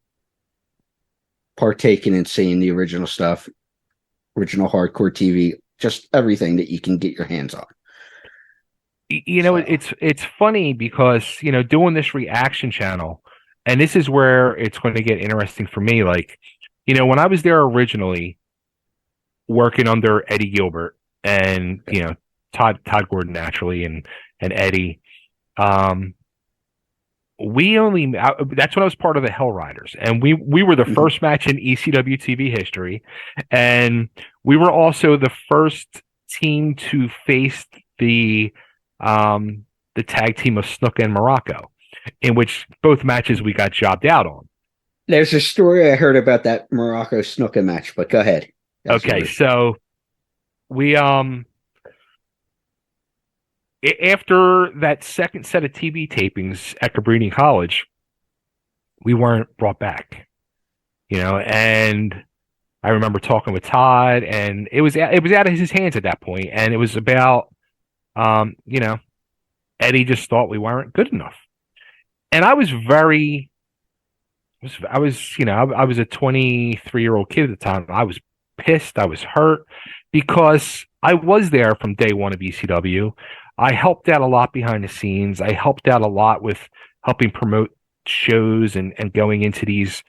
partaken in seeing the original stuff, original hardcore TV, just everything that you can get your hands on. It's funny because, doing this reaction channel, and this is where it's going to get interesting for me. When I was there originally working under Eddie Gilbert and, Todd Gordon naturally and Eddie, that's when I was part of the Hell Riders, and we were the first match in ECW TV history, and we were also the first team to face the tag team of Snook and Morocco, in which both matches we got jobbed out on. There's a story I heard about that Morocco Snook match, but go ahead. Okay, so we after that second set of TV tapings at Cabrini College, we weren't brought back, and I remember talking with Todd, and it was out of his hands at that point, and it was about, Eddie just thought we weren't good enough, and I was a 23-year-old kid at the time. I was pissed. I was hurt because I was there from day one of ECW. I helped out a lot behind the scenes. I helped out a lot with helping promote shows and going into these,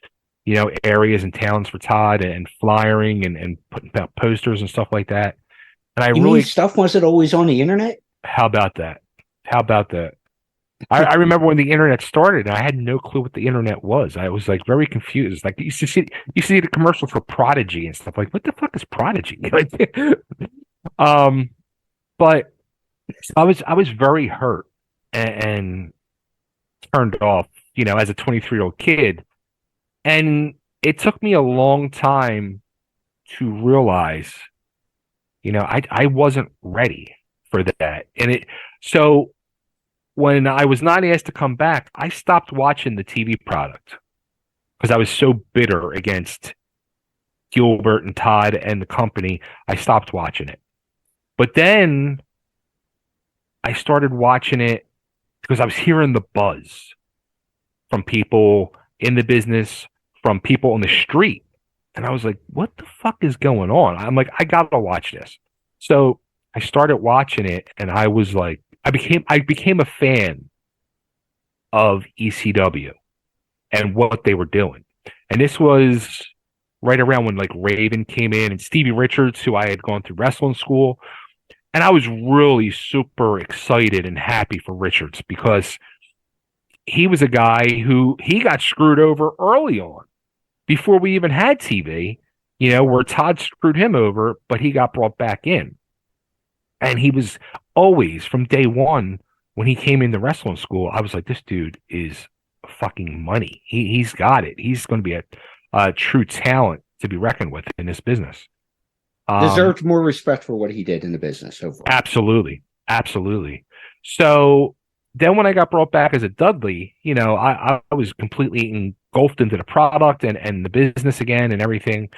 areas and towns for Todd and flyering and putting out posters and stuff like that. And mean stuff wasn't always on the internet? How about that? I remember when the internet started, and I had no clue what the internet was. I was very confused. You used to see the commercial for Prodigy and stuff. What the fuck is Prodigy? But I was very hurt and turned off, as a 23-year-old kid. And it took me a long time to realize, I wasn't ready for that. So when I was not asked to come back, I stopped watching the TV product because I was so bitter against Gilbert and Todd and the company. I stopped watching it. But then I started watching it because I was hearing the buzz from people in the business, from people on the street. And I was like, what the fuck is going on? I'm like, I gotta watch this. So I started watching it, and I was like, I became a fan of ECW and what they were doing. And this was right around when like Raven came in and Stevie Richards, who I had gone through wrestling school. And I was really super excited and happy for Richards because he was a guy who he got screwed over early on before we even had TV, where Todd screwed him over, but he got brought back in. And he was always from day one when he came into wrestling school, I was like, this dude is fucking money. He's got it. He's going to be a true talent to be reckoned with in this business. Deserved more respect for what he did in the business overall. Absolutely. So then when I got brought back as a Dudley, I was completely engulfed into the product and the business again and everything.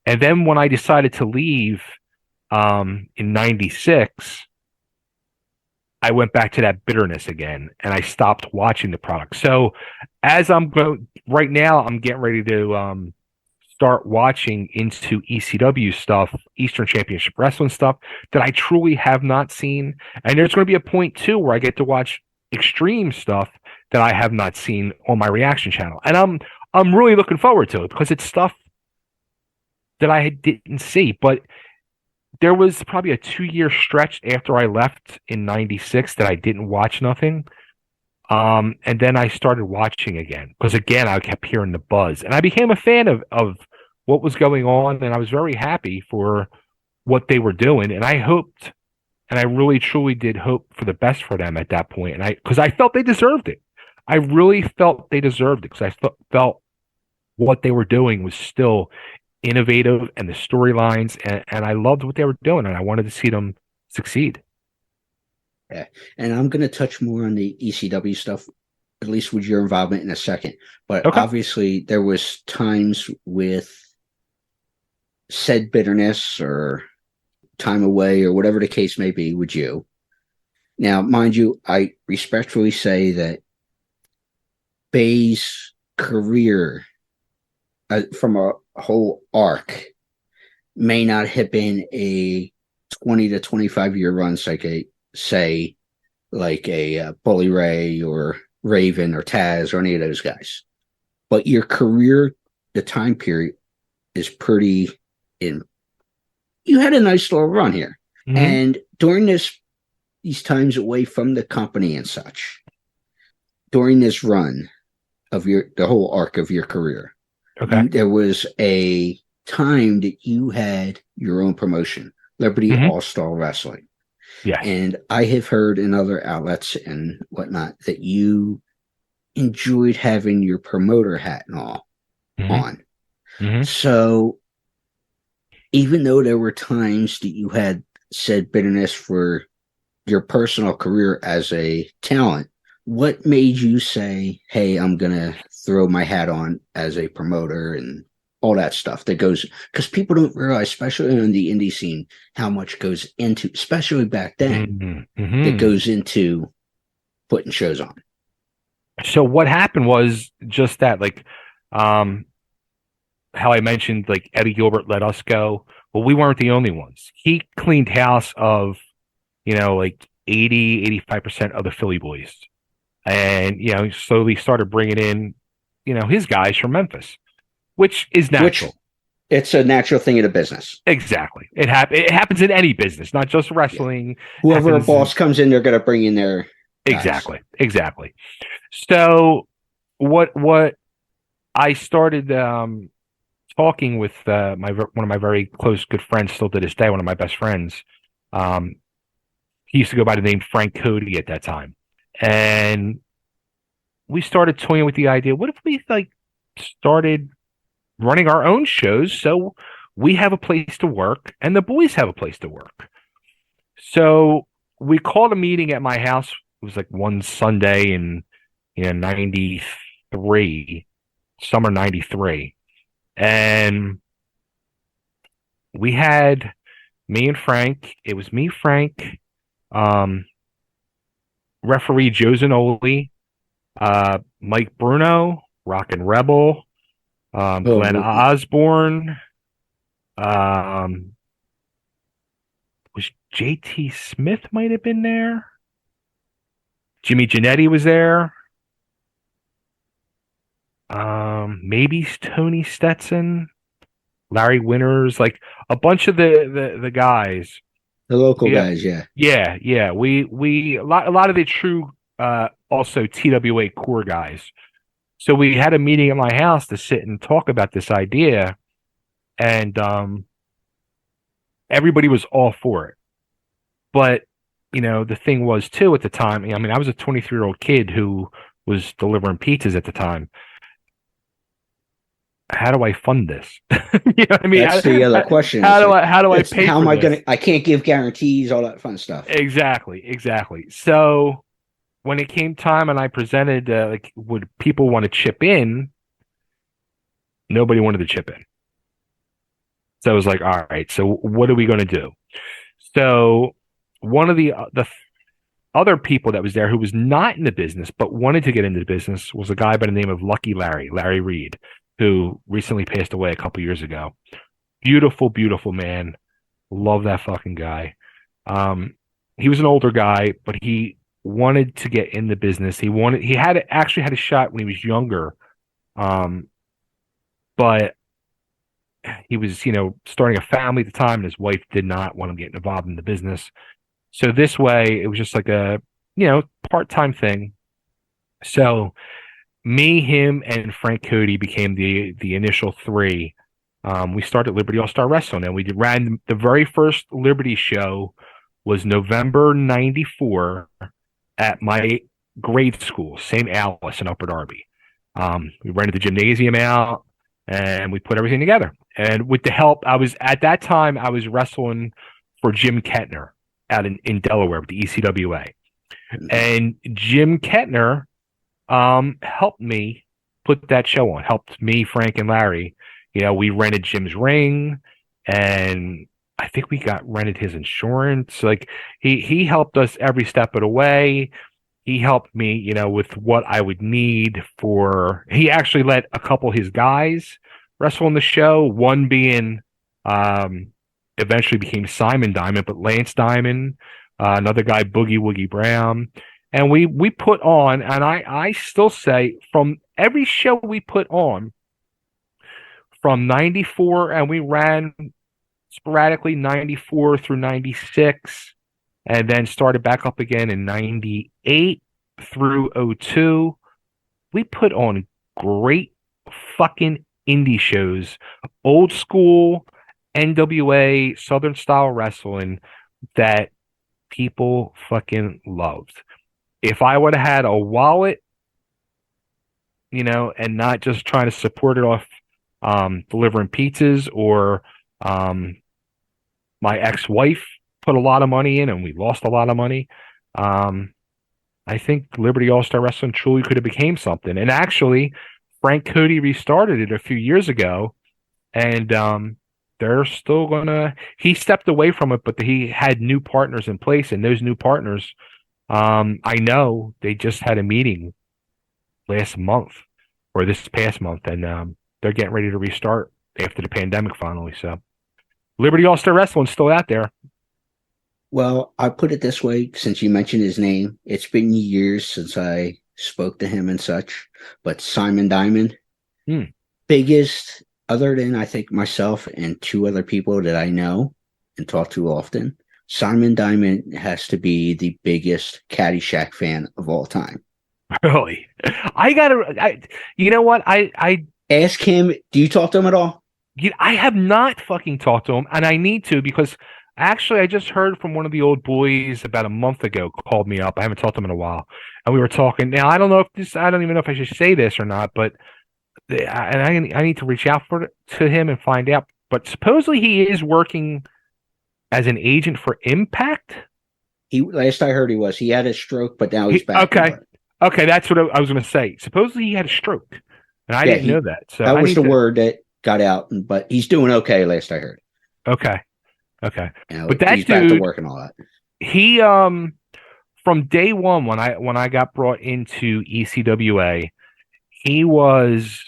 And then when I decided to leave in 96, I went back to that bitterness again and I stopped watching the product. So as right now, I'm getting ready to start watching into ECW stuff, Eastern Championship Wrestling stuff that I truly have not seen. And there's going to be a point too where I get to watch extreme stuff that I have not seen on my reaction channel. And I'm really looking forward to it because it's stuff that I didn't see. But there was probably a 2-year stretch after I left in 96 that I didn't watch nothing. And then I started watching again because again, I kept hearing the buzz and I became a fan of what was going on. And I was very happy for what they were doing. And I hoped, and I really truly did hope for the best for them at that point. And because I felt they deserved it. I really felt they deserved it because I felt what they were doing was still innovative and the storylines. And I loved what they were doing. And I wanted to see them succeed. Yeah, and I'm going to touch more on the ECW stuff, at least with your involvement in a second. But obviously, there was times with said bitterness or time away or whatever the case may be with you. Now, mind you, I respectfully say that Bay's career from a whole arc may not have been a 20 to 25 year run, like a Bully Ray or Raven or Taz or any of those guys. But your career, the time period is pretty in. You had a nice little run here. Mm-hmm. And during these times away from the company and such, during this run of the whole arc of your career, there was a time that you had your own promotion, Liberty All-Star Wrestling. Yeah. And I have heard in other outlets and whatnot that you enjoyed having your promoter hat and all on. Mm-hmm. So even though there were times that you had said bitterness for your personal career as a talent, what made you say, hey, I'm going to throw my hat on as a promoter and all that stuff that goes, because people don't realize, especially in the indie scene, how much goes into, especially back then, that goes into putting shows on. So what happened was just that, like, how I mentioned, like Eddie Gilbert let us go. Well, we weren't the only ones. He cleaned house of, like 85% of the Philly boys. And, slowly started bringing in, his guys from Memphis. Which is natural. It's a natural thing in a business. Exactly. It happens in any business, not just wrestling. Yeah. Whoever a boss comes in, they're going to bring in their guys. Exactly. So what I started talking with one of my very close good friends still to this day, one of my best friends. He used to go by the name Frank Cody at that time. And we started toying with the idea, what if we started running our own shows so we have a place to work and the boys have a place to work. So we called a meeting at my house. It was like one Sunday in 93, summer 93. And we had me and Frank. It was me, Frank, referee Joe Zanoli, Mike Bruno, Rockin' Rebel, Glenn Osborne, was JT Smith might have been there. Jimmy Giannetti was there. Maybe Tony Stetson. Larry Winters, like a bunch of the guys. The local guys, yeah. Yeah. We a lot of the true also TWA core guys. So we had a meeting at my house to sit and talk about this idea, and everybody was all for it. But the thing was too at the time. I mean, I was a 23-year-old kid who was delivering pizzas at the time. How do I fund this? You know what I mean? That's the other question. How do I pay? How for am I this? going to? I can't give guarantees, all that fun stuff. Exactly. So when it came time and I presented, like, would people want to chip in? Nobody wanted to chip in. So I was like, all right. So what are we going to do? So one of the other people that was there who was not in the business but wanted to get into the business was a guy by the name of Lucky Larry Reed, who recently passed away a couple years ago. Beautiful man. Love that fucking guy. He was an older guy, but he wanted to get in the business. He actually had a shot when he was younger. But he was, starting a family at the time, and his wife did not want him getting involved in the business. So this way, it was just like a, part-time thing. So me, him, and Frank Cody became the initial three. We started Liberty All-Star Wrestling, and we ran the very first Liberty show was November 94 at my grade school, St. Alice in Upper Darby. We rented the gymnasium out, and we put everything together. And with the help, at that time I was wrestling for Jim Kettner out in Delaware with the ECWA. And Jim Kettner helped me put that show on, helped me, Frank, and Larry. We rented Jim's ring, and I think we rented his insurance. Like, he helped us every step of the way. He helped me, with what I would need he actually let a couple of his guys wrestle in the show. One being, eventually became Simon Diamond, but Lance Diamond, another guy, Boogie Woogie Brown. And we put on, and I still say, from every show we put on, from 94, and we ran sporadically 94 through 96, and then started back up again in 98 through 02. We put on great fucking indie shows, old school NWA Southern style wrestling that people fucking loved. If I would have had a wallet, and not just trying to support it off delivering pizzas, or my ex-wife put a lot of money in and we lost a lot of money, I think Liberty All-Star Wrestling truly could have became something. And actually, Frank Cody restarted it a few years ago, and they're still gonna. He stepped away from it, but he had new partners in place, and those new partners, I know they just had a meeting last month or this past month, and they're getting ready to restart after the pandemic finally. So Liberty All-Star Wrestling's still out there. Well, I'll put it this way, since you mentioned his name, it's been years since I spoke to him and such, but Simon Diamond, biggest, other than I think myself and two other people that I know and talk to often, Simon Diamond has to be the biggest Caddyshack fan of all time. Really? You know what? I ask him, do you talk to him at all? I have not fucking talked to him, and I need to, because actually I just heard from one of the old boys about a month ago, called me up. I haven't talked to him in a while, and we were talking. Now, I don't even know if I should say this or not, but I need to reach out to him and find out. But supposedly he is working as an agent for Impact. Last I heard he had a stroke, but now he's back. Okay, that's what I was going to say. Supposedly he had a stroke, and I didn't know that. So that was the word that got out, but he's doing okay. Last I heard. Okay. But that he's dude, back to work and all that. He from day one when I got brought into ECWA, he was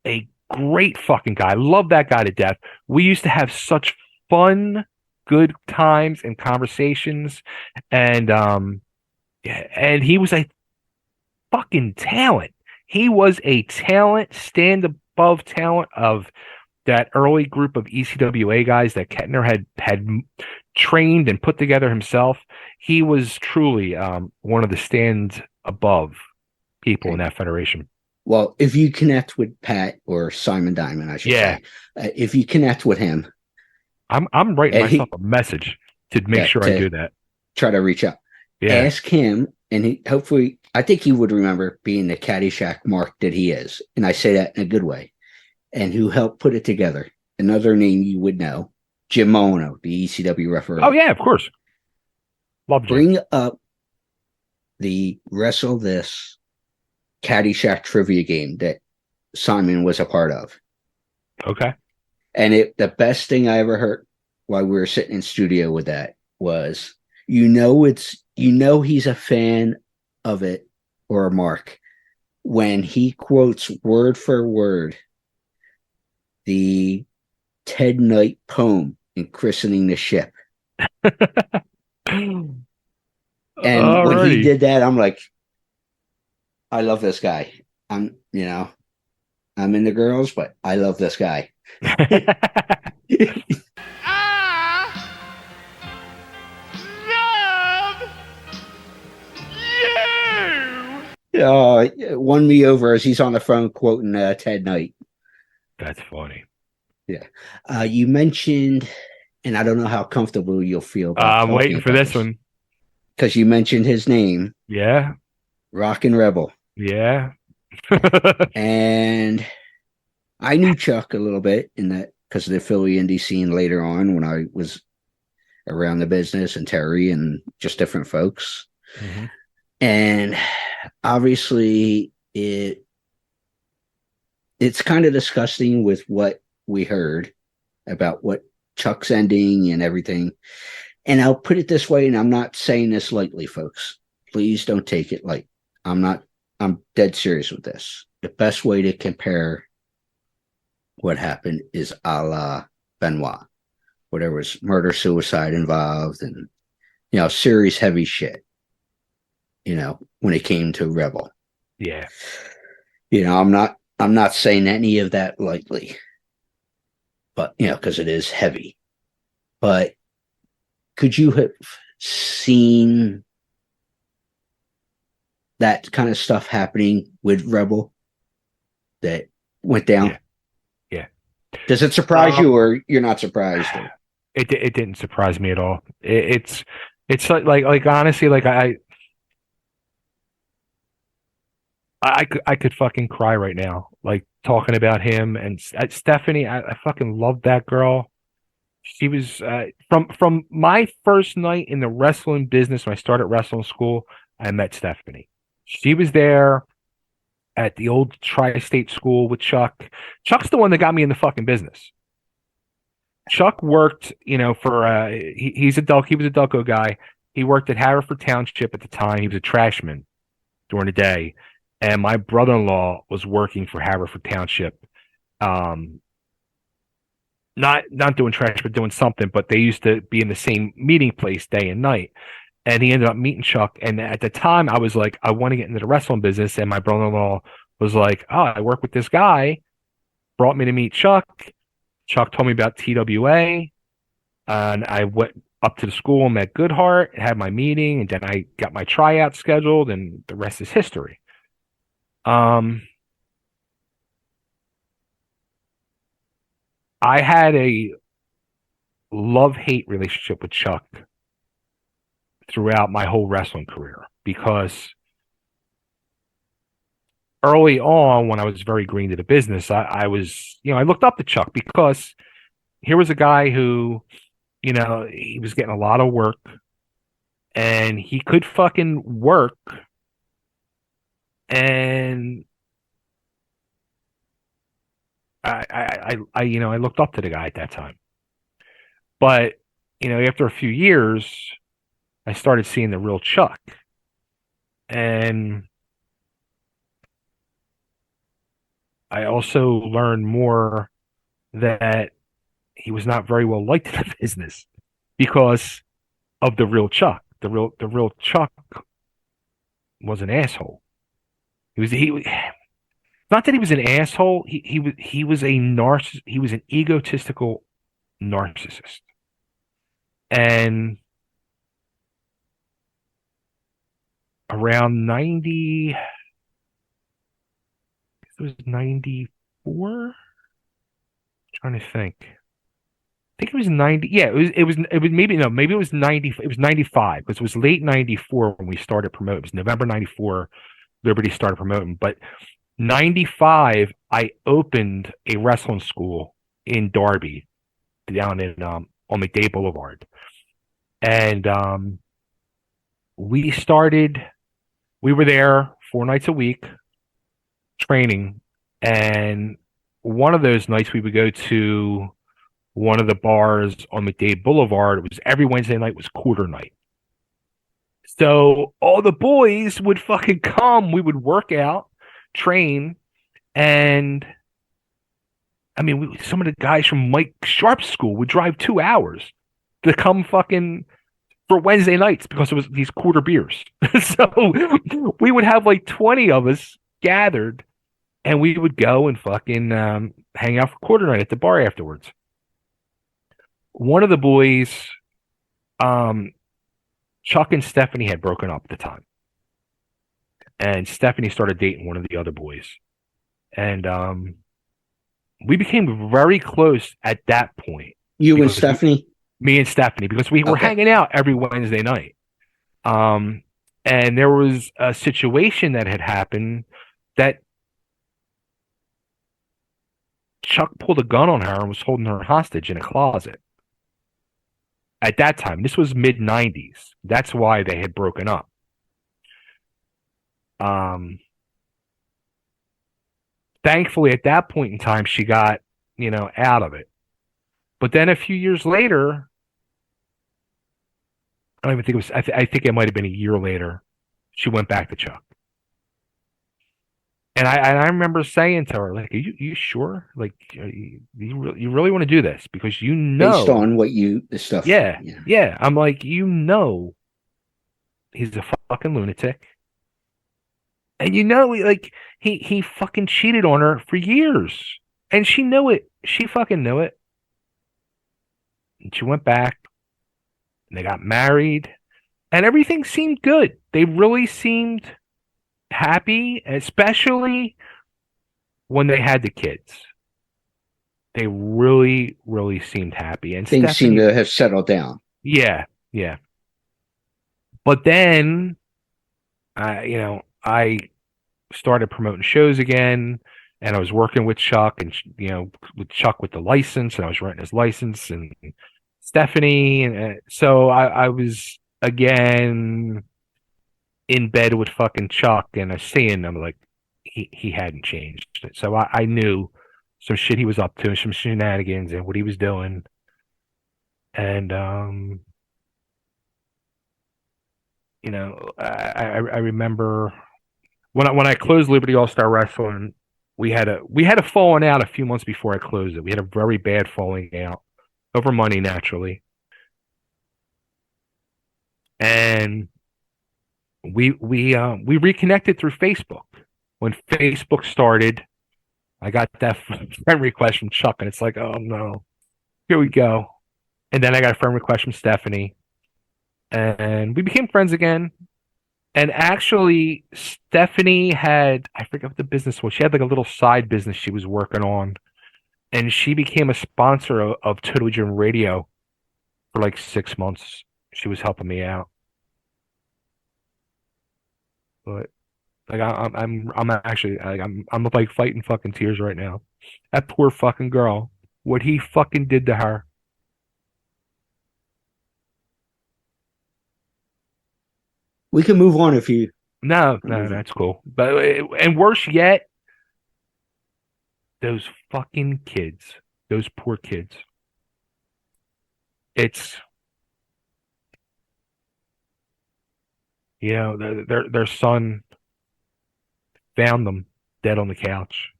a great fucking guy. I love that guy to death. We used to have such fun, good times and conversations, and he was a fucking talent. He was a talent, stand above talent of that early group of ECWA guys that Kettner had trained and put together himself, he was truly one of the stand above people in that federation. Well, if you connect with Pat or Simon Diamond, I should say, if you connect with him, I'm writing myself a message to make sure I do that. Try to reach out. Yeah. Ask him, and he hopefully, I think he would remember being the Caddyshack mark that he is, and I say that in a good way. And who helped put it together? Another name you would know, Jim Mono, the ECW referee. Oh yeah, of course. Love Jim. Bring up the Wrestle This Caddyshack trivia game that Simon was a part of. Okay. And the best thing I ever heard while we were sitting in studio with that was, he's a fan of it, or a mark, when he quotes word for word the Ted Knight poem in Christening the Ship. And when he did that, I'm like, I love this guy. I'm into girls, but I love this guy. Won me over as he's on the phone quoting Ted Knight. That's funny. Yeah. You mentioned, and I don't know how comfortable you'll feel. I'm waiting for this one. Because you mentioned his name. Yeah. Rockin' Rebel. Yeah. And I knew Chuck a little bit in that because of the Philly indie scene later on when I was around the business, and Terry and just different folks. Mm-hmm. And obviously it's kind of disgusting with what we heard about what Chuck's ending and everything. And I'll put it this way, and I'm not saying this lightly, folks. Please don't take it light. I'm dead serious with this. The best way to compare what happened is a la Benoit, where there was murder, suicide involved, and, serious heavy shit, when it came to Rebel. Yeah. I'm not saying any of that lightly, but, because it is heavy. But could you have seen that kind of stuff happening with Rebel that went down? Yeah. Does it surprise you, or you're not surprised? It didn't surprise me at all. It's like honestly, like I could fucking cry right now, like talking about him and Stephanie. I fucking loved that girl. She was from my first night in the wrestling business when I started wrestling school. I met Stephanie. She was there at the old tri-state school with Chuck. Chuck's the one that got me in the fucking business. Chuck worked, for he was a Delco guy. He worked at Haverford Township at the time. He was a trashman during the day. And my brother-in-law was working for Haverford Township. Not doing trash, but doing something. But they used to be in the same meeting place day and night. And he ended up meeting Chuck. And at the time, I was like, I want to get into the wrestling business. And my brother-in-law was like, oh, I work with this guy. Brought me to meet Chuck. Chuck told me about TWA. And I went up to the school and met Goodhart, had my meeting. And then I got my tryout scheduled. And the rest is history. I had a love-hate relationship with Chuck throughout my whole wrestling career, because early on, when I was very green to the business, I was, I looked up to Chuck, because here was a guy who, he was getting a lot of work, and he could fucking work. And I looked up to the guy at that time. But, after a few years, I started seeing the real Chuck. And I also learned more that he was not very well liked in the business because of the real Chuck. The real Chuck was an asshole. Not that he was an asshole. He was a narciss. He was an egotistical narcissist. And around 90, it was 94. Trying to think. I think it was 90. Yeah, it was maybe no, maybe it was 90. It was 95 because it was late 94 when we started promoting. It was November 94. Liberty started promoting, but 95 I opened a wrestling school in Darby, down in on McDade Boulevard, and we were there 4 nights a week training, and one of those nights we would go to one of the bars on McDade Boulevard. It was every Wednesday night was quarter night. So all the boys would fucking come. We would work out, train, and I mean, some of the guys from Mike Sharp's school would drive 2 hours to come fucking for Wednesday nights because it was these quarter beers. So we would have like 20 of us gathered, and we would go and fucking hang out for quarter night at the bar afterwards. One of the boys, Chuck and Stephanie had broken up at the time. And Stephanie started dating one of the other boys. And we became very close at that point. You and Stephanie? Me and Stephanie, because we were hanging out every Wednesday night. And there was a situation that had happened that Chuck pulled a gun on her and was holding her hostage in a closet. At that time, this was mid-90s. That's why they had broken up. Thankfully, at that point in time, she got, out of it. But then a few years later, I don't even think it was, I think it might have been a year later, she went back to Chuck. And I remember saying to her, like, are you sure? Like, you really want to do this? Because based on what the stuff. Yeah. I'm like, he's a fucking lunatic. And like, he fucking cheated on her for years. And she knew it. She fucking knew it. And she went back. And they got married. And everything seemed good. They really seemed happy, especially when they had the kids. They really, really seemed happy, and things seem to have settled down. Yeah. But then, I started promoting shows again, and I was working with Chuck, and with Chuck with the license, and I was renting his license, and Stephanie, and so I was again in bed with fucking Chuck, and I seeing him, like he hadn't changed. So I knew some shit he was up to, some shenanigans, and what he was doing. And I remember when I closed Liberty All Star Wrestling, we had a falling out a few months before I closed it. We had a very bad falling out over money, naturally, and we reconnected through Facebook. When Facebook started, I got that friend request from Chuck, and it's like, oh no, here we go. And then I got a friend request from Stephanie, and we became friends again. And actually, Stephanie had, I forget what the business was. She had like a little side business she was working on, and she became a sponsor of Total Gym Radio for like 6 months. She was helping me out. But like I'm actually like I'm like fighting fucking tears right now. That poor fucking girl. What he fucking did to her. We can move on if you. No, that's cool. But and worse yet, those fucking kids, those poor kids. It's their son found them dead on the couch.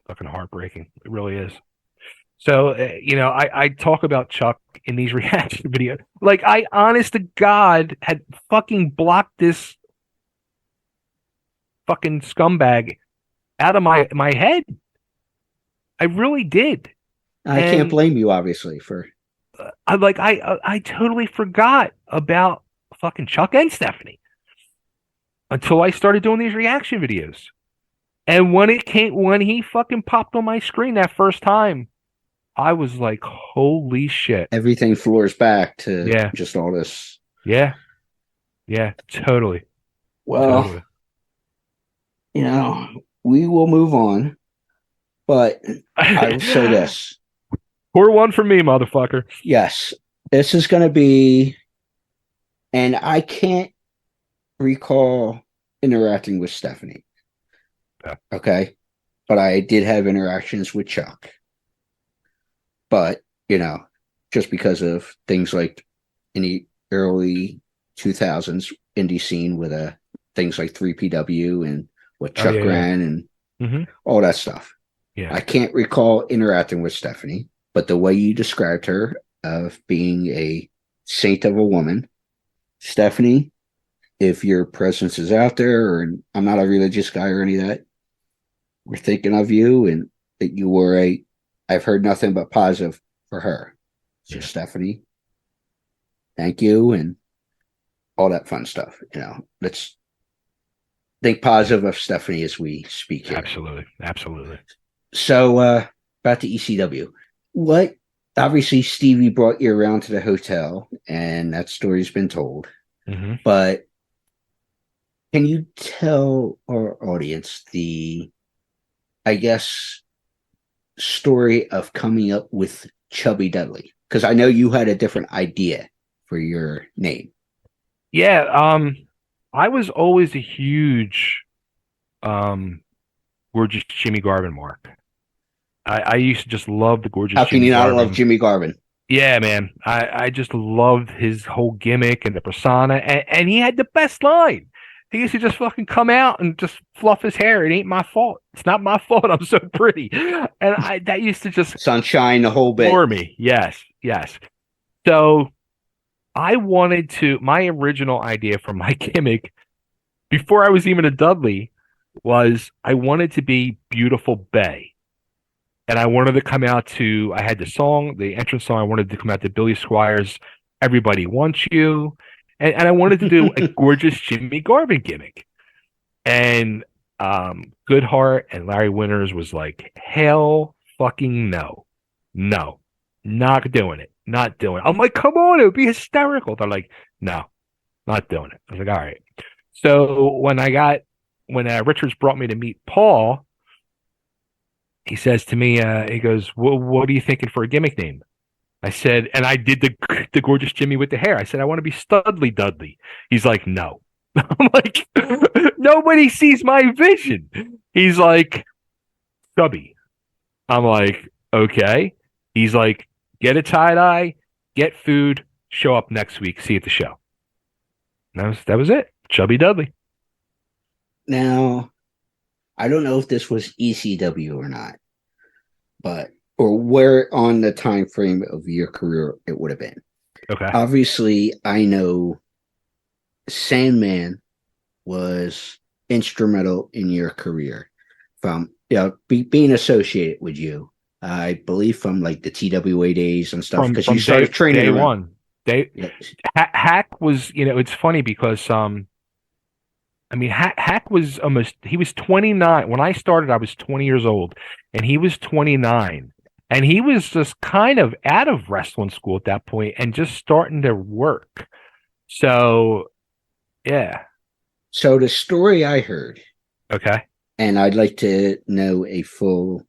Fucking heartbreaking. It really is. So, I talk about Chuck in these reaction videos. Like, I, honest to God, had fucking blocked this fucking scumbag out of my head. I really did. I can't blame you, obviously, for. I totally forgot about fucking Chuck and Stephanie until I started doing these reaction videos. And when he fucking popped on my screen that first time, I was like, holy shit. Everything floors back to just all this. Yeah. Yeah, totally. Well, totally. We will move on, but I will say this. Pour one for me, motherfucker. Yes, this is going to be, and I can't recall interacting with Stephanie. Yeah. Okay, but I did have interactions with Chuck. But, just because of things like in the early 2000s indie scene with things like 3PW and what Chuck ran and all that stuff. Yeah. I can't recall interacting with Stephanie, but the way you described her of being a saint of a woman, Stephanie, if your presence is out there, or I'm not a religious guy or any of that, we're thinking of you and that you were I've heard nothing but positive for her. So Stephanie, thank you and all that fun stuff. Let's think positive of Stephanie as we speak here. Absolutely. So about the ECW, obviously Stevie brought you around to the hotel and that story's been told, but can you tell our audience story of coming up with Chubby Dudley? Because I know you had a different idea for your name. Yeah, I was always a huge Gorgeous Jimmy Garvin mark. I used to just love the Gorgeous How can Jimmy you not Garvin. love Jimmy Garvin? Yeah, man. I just loved his whole gimmick and the persona, and he had the best line. He used to just fucking come out and just fluff his hair. It ain't my fault. It's not my fault. I'm so pretty. And that used to just sunshine the whole bit for me. Yes. So I wanted to, my original idea for my gimmick before I was even a Dudley was I wanted to be Beautiful Bay. And I wanted to come out to, I had the entrance song, I wanted to come out to Billy Squires' Everybody Wants You. And I wanted to do a Gorgeous Jimmy Garvin gimmick. And Goodhart and Larry Winters was like, hell fucking no. No. Not doing it. Not doing it. I'm like, come on, it would be hysterical. They're like, no, not doing it. I was like, all right. So when Richards brought me to meet Paul, he says to me, he goes, what are you thinking for a gimmick name? I said, and I did the Gorgeous Jimmy with the hair. I said, I want to be Studley Dudley. He's like, no. I'm like, nobody sees my vision. He's like, Chubby. I'm like, okay. He's like, get a tie-dye, get food, show up next week, see you at the show. And that was it. Chubby Dudley. Now, I don't know if this was ECW or not, or where on the time frame of your career it would have been. Okay. Obviously, I know Sandman was instrumental in your career from being associated with you. I believe from like the TWA days and stuff, because you started training day around. one. Hack was, it's funny because Hack was he was 29 when I started. I was 20 years old, and he was 29, and he was just kind of out of wrestling school at that point and just starting to work. So, yeah. So the story I heard, okay, and I'd like to know a full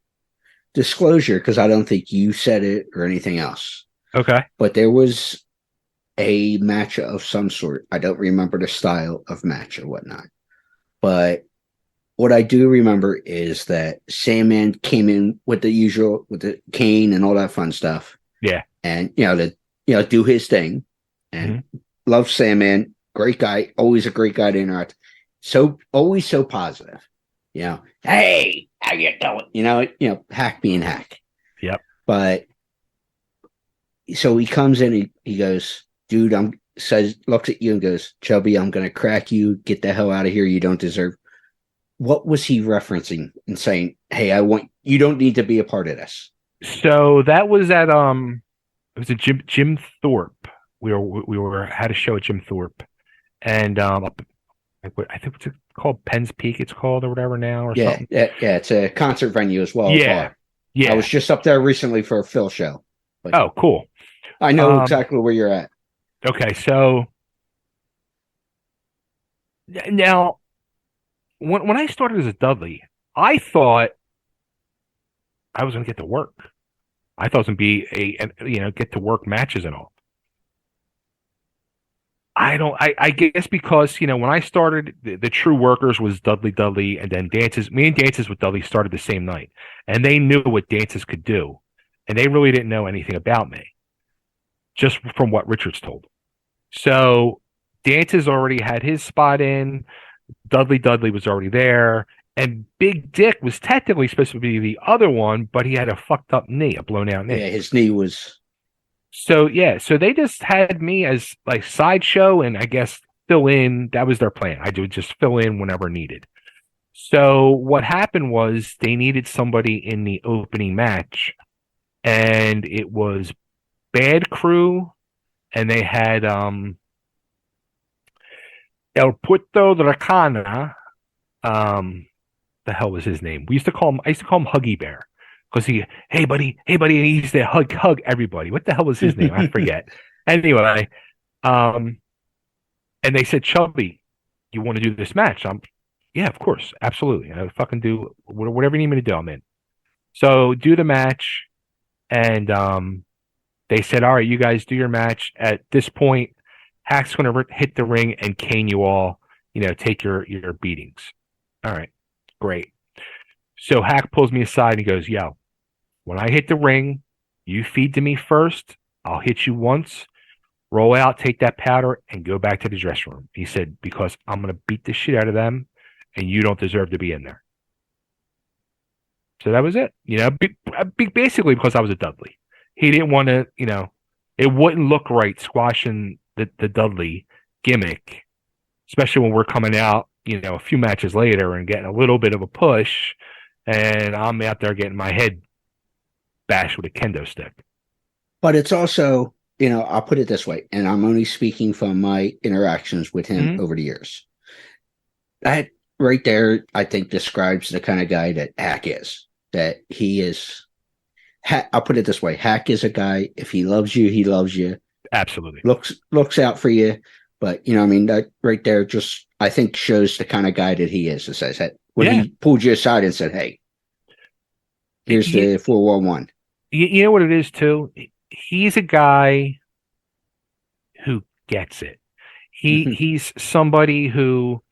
disclosure because I don't think you said it or anything else. Okay, but there was a match of some sort. I don't remember the style of match or whatnot, but what I do remember is that Sandman came in with the usual, with the cane and all that fun stuff. Yeah, and do his thing. And love Sandman, great guy, always a great guy to interact. So always so positive. Hey, how you doing? Hack being Hack. Yep. But so he comes in, he goes, dude, looks at you and goes, Chubby, I'm gonna crack you. Get the hell out of here. You don't deserve. what was he referencing and saying, hey, you don't need to be a part of this? So that was at it was a Jim Thorpe. We had a show at Jim Thorpe, and I think what's it called, Penn's Peak, it's called, or whatever now, or something. Yeah, it's a concert venue as well. Yeah. I was just up there recently for a Phil show. But oh, cool. I know exactly where you're at. Okay, so now when I started as a Dudley, I thought I was going to get to work. I thought it was going to be get to work matches and all. I guess because, when I started, the true workers was Dudley, and then me and Dances with Dudley started the same night. And they knew what Dances could do. And they really didn't know anything about me, just from what Richards told. So Dances already had his spot in. Dudley was already there. And Big Dick was technically supposed to be the other one, but he had a fucked up knee, a blown out knee. Yeah, his knee was... So they just had me as like sideshow, and I guess fill in. That was their plan. I would just fill in whenever needed. So what happened was they needed somebody in the opening match, and it was Bad Crew, and they had El Puerto Dracana. The hell was his name? I used to call him Huggy Bear. Because hey buddy, and he used to hug everybody. What the hell was his name? I forget. Anyway, and they said, Chubby, you want to do this match? Yeah, of course, absolutely. I fucking do whatever you need me to do. I'm in. So do the match, and they said, all right, you guys do your match. At this point, Hack's going to hit the ring and cane you all. Take your beatings. All right, great. So Hack pulls me aside and he goes, yo, when I hit the ring, you feed to me first. I'll hit you once, roll out, take that powder, and go back to the dressing room. He said, because I'm going to beat the shit out of them, and you don't deserve to be in there. So that was it. Basically because I was a Dudley. He didn't want to, it wouldn't look right squashing the Dudley gimmick, especially when we're coming out, a few matches later and getting a little bit of a push, and I'm out there getting my head bashed with a kendo stick. But it's also, I'll put it this way, and I'm only speaking from my interactions with him over the years. That right there, I think, describes the kind of guy that Hack is. That he is, I'll put it this way, Hack is a guy, if he loves you, he loves you. Absolutely. Looks out for you. But, that right there just, I think, shows the kind of guy that he is. It says that when he pulled you aside and said, hey, here's the 411. You know what it is, too? He's a guy who gets it. He's somebody who,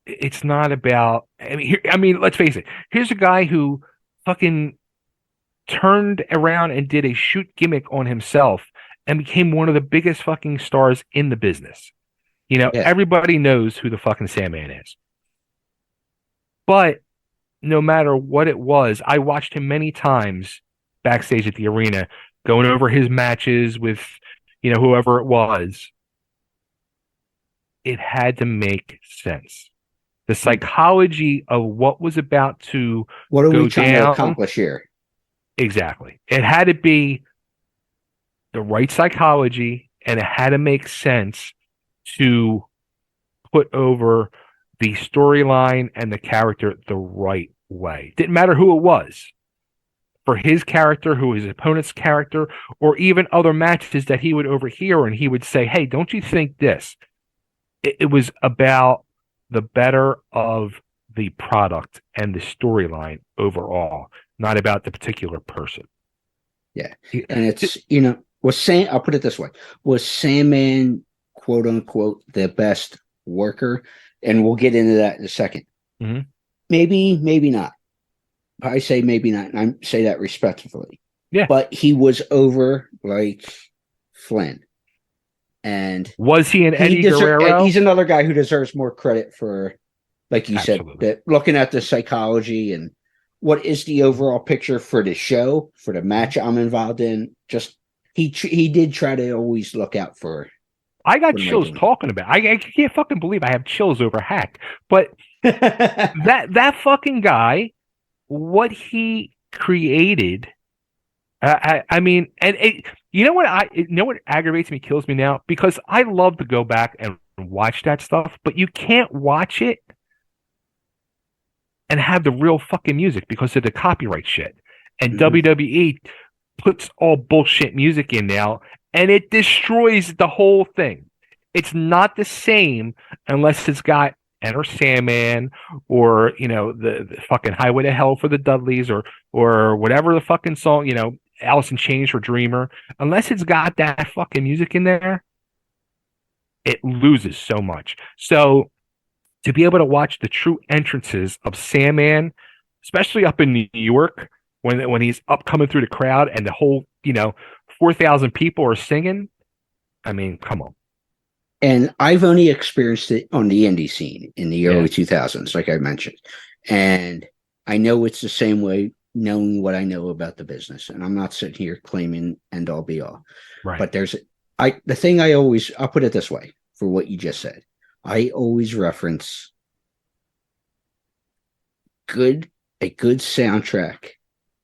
it's not about, let's face it. Here's a guy who fucking turned around and did a shoot gimmick on himself and became one of the biggest fucking stars in the business. Everybody knows who the fucking Sandman is. But no matter what it was, I watched him many times backstage at the arena, going over his matches with, whoever it was. It had to make sense. The psychology of what was about to what are go we trying down, to accomplish here? Exactly. It had to be the right psychology, and it had to make sense to put over the storyline and the character the right way. Didn't matter who it was. For his character, who his opponent's character, or even other matches that he would overhear, and he would say, hey, don't you think this? It was about the better of the product and the storyline overall, not about the particular person. Yeah. And it's, I'll put it this way. Was Sandman, quote unquote, the best worker? And we'll get into that in a second. Mm-hmm. Maybe not. I say maybe not, and I say that respectfully. Yeah. But he was over like Flynn. And was he an Eddie Guerrero? He's another guy who deserves more credit for, like you Absolutely. said, that looking at the psychology and what is the overall picture for the show, for the match I'm involved in. Just he did try to always look out for. I got chills talking about it. I can't fucking believe I have chills over Hack. But That fucking guy, what he created. I mean, and you know what aggravates me, kills me now, because I love to go back and watch that stuff, but you can't watch it and have the real fucking music because of the copyright shit. And WWE puts all bullshit music in now, and it destroys the whole thing. It's not the same unless it's got Enter Sandman or the fucking Highway to Hell for the Dudleys or whatever the fucking song, Alice in Chains for Dreamer. Unless it's got that fucking music in there, it loses so much. So to be able to watch the true entrances of Sandman, especially up in New York, when he's up coming through the crowd and the whole 4,000 people are singing, I mean, come on. And I've only experienced it on the indie scene in the early 2000s, like I mentioned. And I know it's the same way, knowing what I know about the business. And I'm not sitting here claiming end all be all. Right. But I'll put it this way for what you just said. I always reference a good soundtrack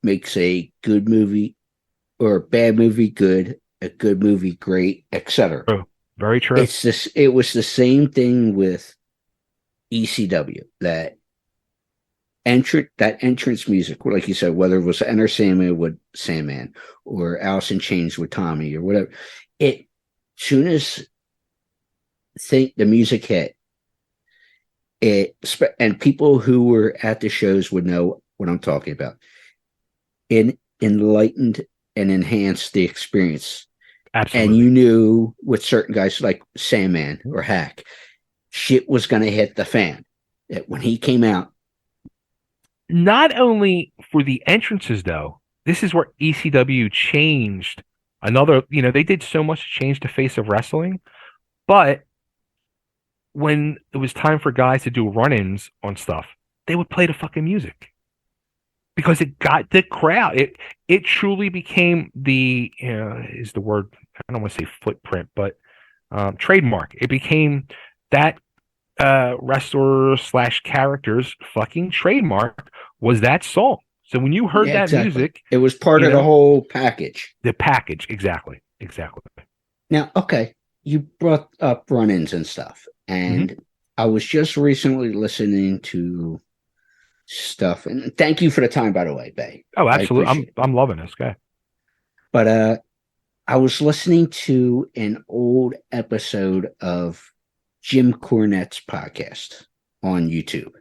makes a good movie or a bad movie good, a good movie great, etc. Oh, very true. It was the same thing with ECW. That entrance music, like you said, whether it was Enter Sandman with Sandman or Alice in Chains with Tommy or whatever, soon as the music hit, and people who were at the shows would know what I'm talking about. It enlightened and enhanced the experience. Absolutely. And you knew with certain guys like Sandman or Hack, shit was going to hit the fan. That when he came out. Not only for the entrances, though, this is where ECW changed another, they did so much to change the face of wrestling, but when it was time for guys to do run-ins on stuff, they would play the fucking music because it got the crowd. It truly became is the word, I don't want to say footprint, but trademark. It became that wrestler / character's fucking trademark was that song. So when you heard that music, it was part of the whole package. The package, exactly. Now, okay, you brought up run-ins and stuff, and I was just recently listening to stuff, and thank you for the time, by the way, Bay. Oh, absolutely. I'm loving this guy. But I was listening to an old episode of Jim Cornette's podcast on YouTube.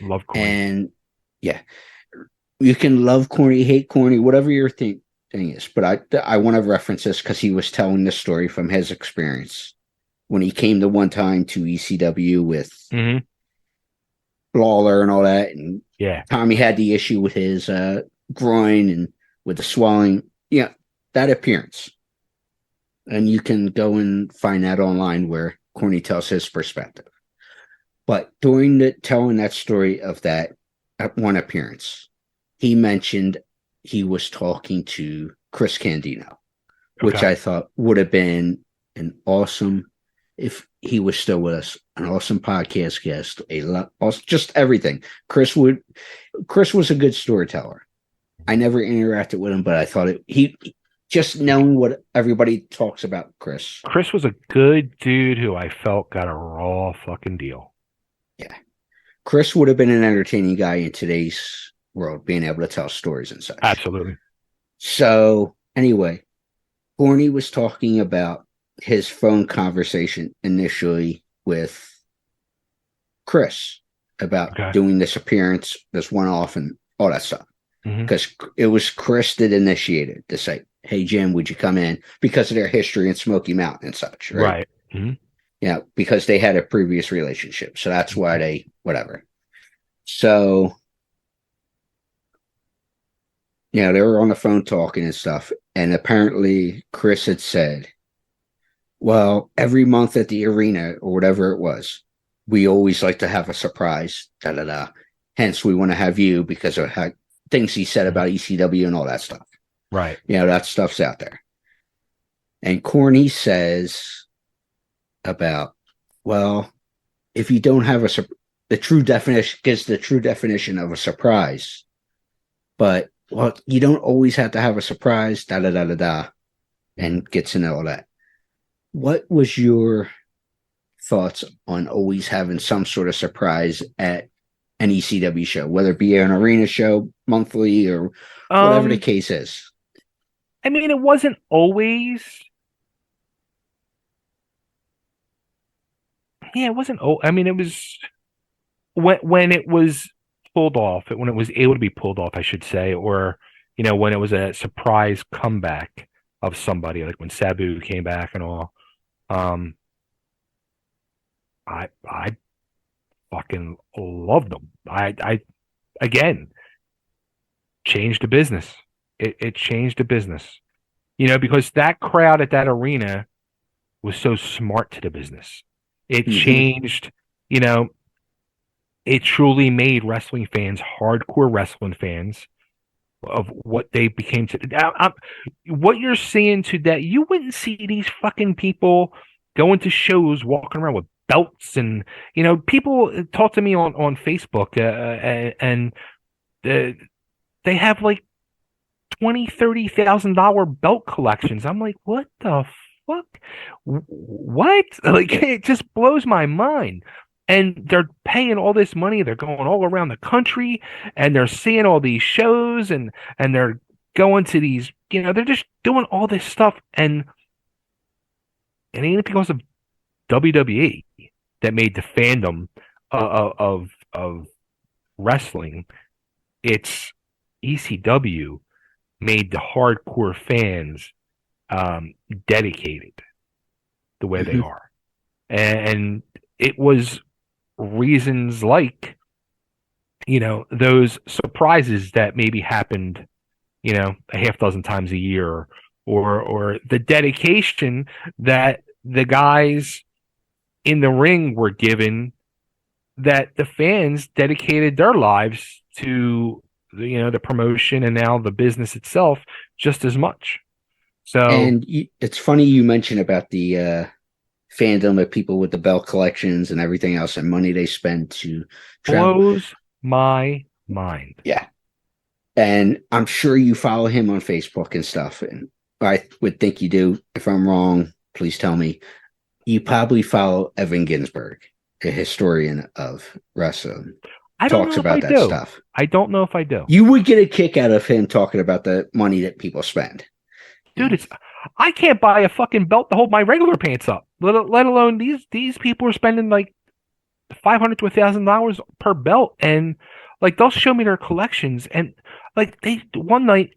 Love corny. And yeah, you can love corny, hate corny, whatever your thing is. But I want to reference this because he was telling this story from his experience when he came the one time to ECW with Lawler and all that. And Tommy had the issue with his groin and with the swelling. Yeah, that appearance. And you can go and find that online where Corny tells his perspective. But during telling that story of that one appearance, he mentioned he was talking to Chris Candido, which I thought would have been an awesome, if he was still with us, an awesome podcast guest, just everything. Chris was a good storyteller. I never interacted with him, but I thought he just knowing what everybody talks about Chris. Chris was a good dude who I felt got a raw fucking deal. Yeah. Chris would have been an entertaining guy in today's world, being able to tell stories and such. Absolutely. So anyway, Corny was talking about his phone conversation initially with Chris about doing this appearance, this one-off and all that stuff. Because it was Chris that initiated to say, hey, Jim, would you come in? Because of their history in Smoky Mountain and such, right? Yeah, because they had a previous relationship. So that's why whatever. So, they were on the phone talking and stuff. And apparently Chris had said, well, every month at the arena or whatever it was, we always like to have a surprise, Hence, we want to have you because of how things he said about ECW and all that stuff. Right. That stuff's out there. And Corny says about, well, if you don't have the true definition of a surprise. But well, you don't always have to have a surprise, da da da da da, and get to know all that. What was your thoughts on always having some sort of surprise at an ECW show, whether it be an arena show monthly or whatever the case is? I mean, it wasn't always. Yeah, it wasn't. I mean, it was when it was pulled off, when it was able to be pulled off, I should say, or when it was a surprise comeback of somebody, like when Sabu came back and all. I fucking loved them. I again changed the business. It changed the business, because that crowd at that arena was so smart to the business. It changed, it truly made wrestling fans, hardcore wrestling fans, of what they became to. What you're seeing today, you wouldn't see these fucking people going to shows, walking around with belts, and people talk to me on Facebook, and they have like $20,000-$30,000 belt collections. I'm like, what the fuck? What? Like, it just blows my mind. And they're paying all this money. They're going all around the country, and they're seeing all these shows, and they're going to these, they're just doing all this stuff. And it ain't because of WWE that made the fandom of wrestling. It's ECW made the hardcore fans dedicated the way they are. And it was reasons like, those surprises that maybe happened, a half dozen times a year, or the dedication that the guys in the ring were given, that the fans dedicated their lives to, the promotion and now the business itself just as much. So, and it's funny you mentioned about the fandom of people with the belt collections and everything else and money they spend to travel. Blows my mind. Yeah. And I'm sure you follow him on Facebook and stuff. And I would think you do. If I'm wrong, please tell me. You probably follow Evan Ginsberg, a historian of wrestling. I don't talks know about if I that do. stuff. I don't know if I do. You would get a kick out of him talking about the money that people spend. Dude, I can't buy a fucking belt to hold my regular pants up. Let alone these people are spending like $500 to $1,000 per belt, and like they'll show me their collections, and like one night,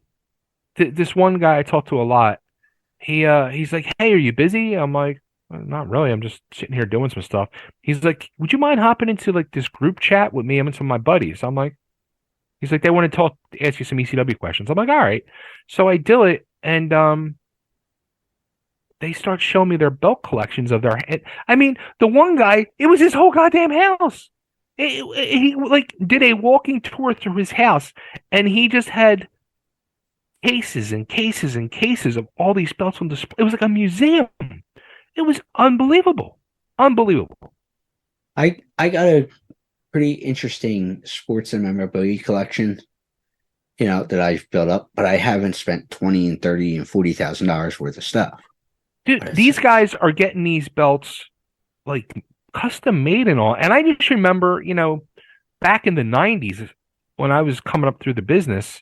this one guy I talked to a lot, he's like, "Hey, are you busy?" I'm like, "Not really. I'm just sitting here doing some stuff." He's like, "Would you mind hopping into like this group chat with me and some of my buddies?" I'm like, he's like, "They want to ask you some ECW questions." I'm like, "All right." So I do it, and they start showing me their belt collections of their. I mean, the one guy, it was his whole goddamn house. He like did a walking tour through his house, and he just had cases and cases and cases of all these belts on display. It was like a museum. It was unbelievable. Unbelievable. I got a pretty interesting sports and memorabilia collection, that I've built up, but I haven't spent $20,000 and $30,000 and $40,000 worth of stuff. Dude, these guys are getting these belts like custom made and all. And I just remember, back in the 90s when I was coming up through the business,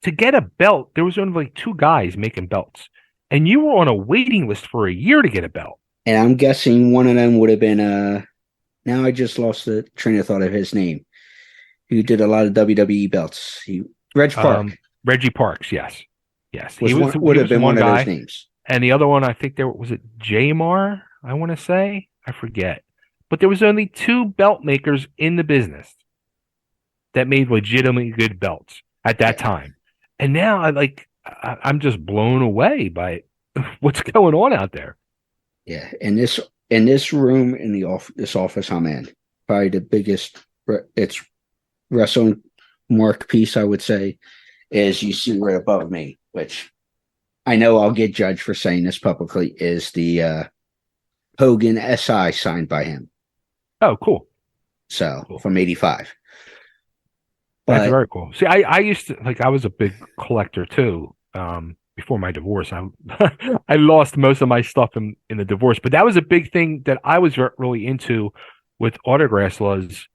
to get a belt, there was only like 2 guys making belts. And you were on a waiting list for a year to get a belt. And I'm guessing one of them would have been, now I just lost the train of thought of his name, who did a lot of WWE belts. Reg Park. Reggie Parks, yes. Yes. Would have been one of those names. And the other one, I think was it Jamar, I want to say? I forget. But there was only 2 belt makers in the business that made legitimately good belts at that time. And now I'm just blown away by what's going on out there. Yeah, in this room in this office I'm in, probably the biggest it's wrestling mark piece I would say is you see right above me, which I know I'll get judged for saying this publicly, is the Hogan SI signed by him. Oh, cool. So Cool. from '85. That's But very cool. See, I used to like I was a big collector too. Before my divorce, I I lost most of my stuff in the divorce, but that was a big thing that I was really into with autographs was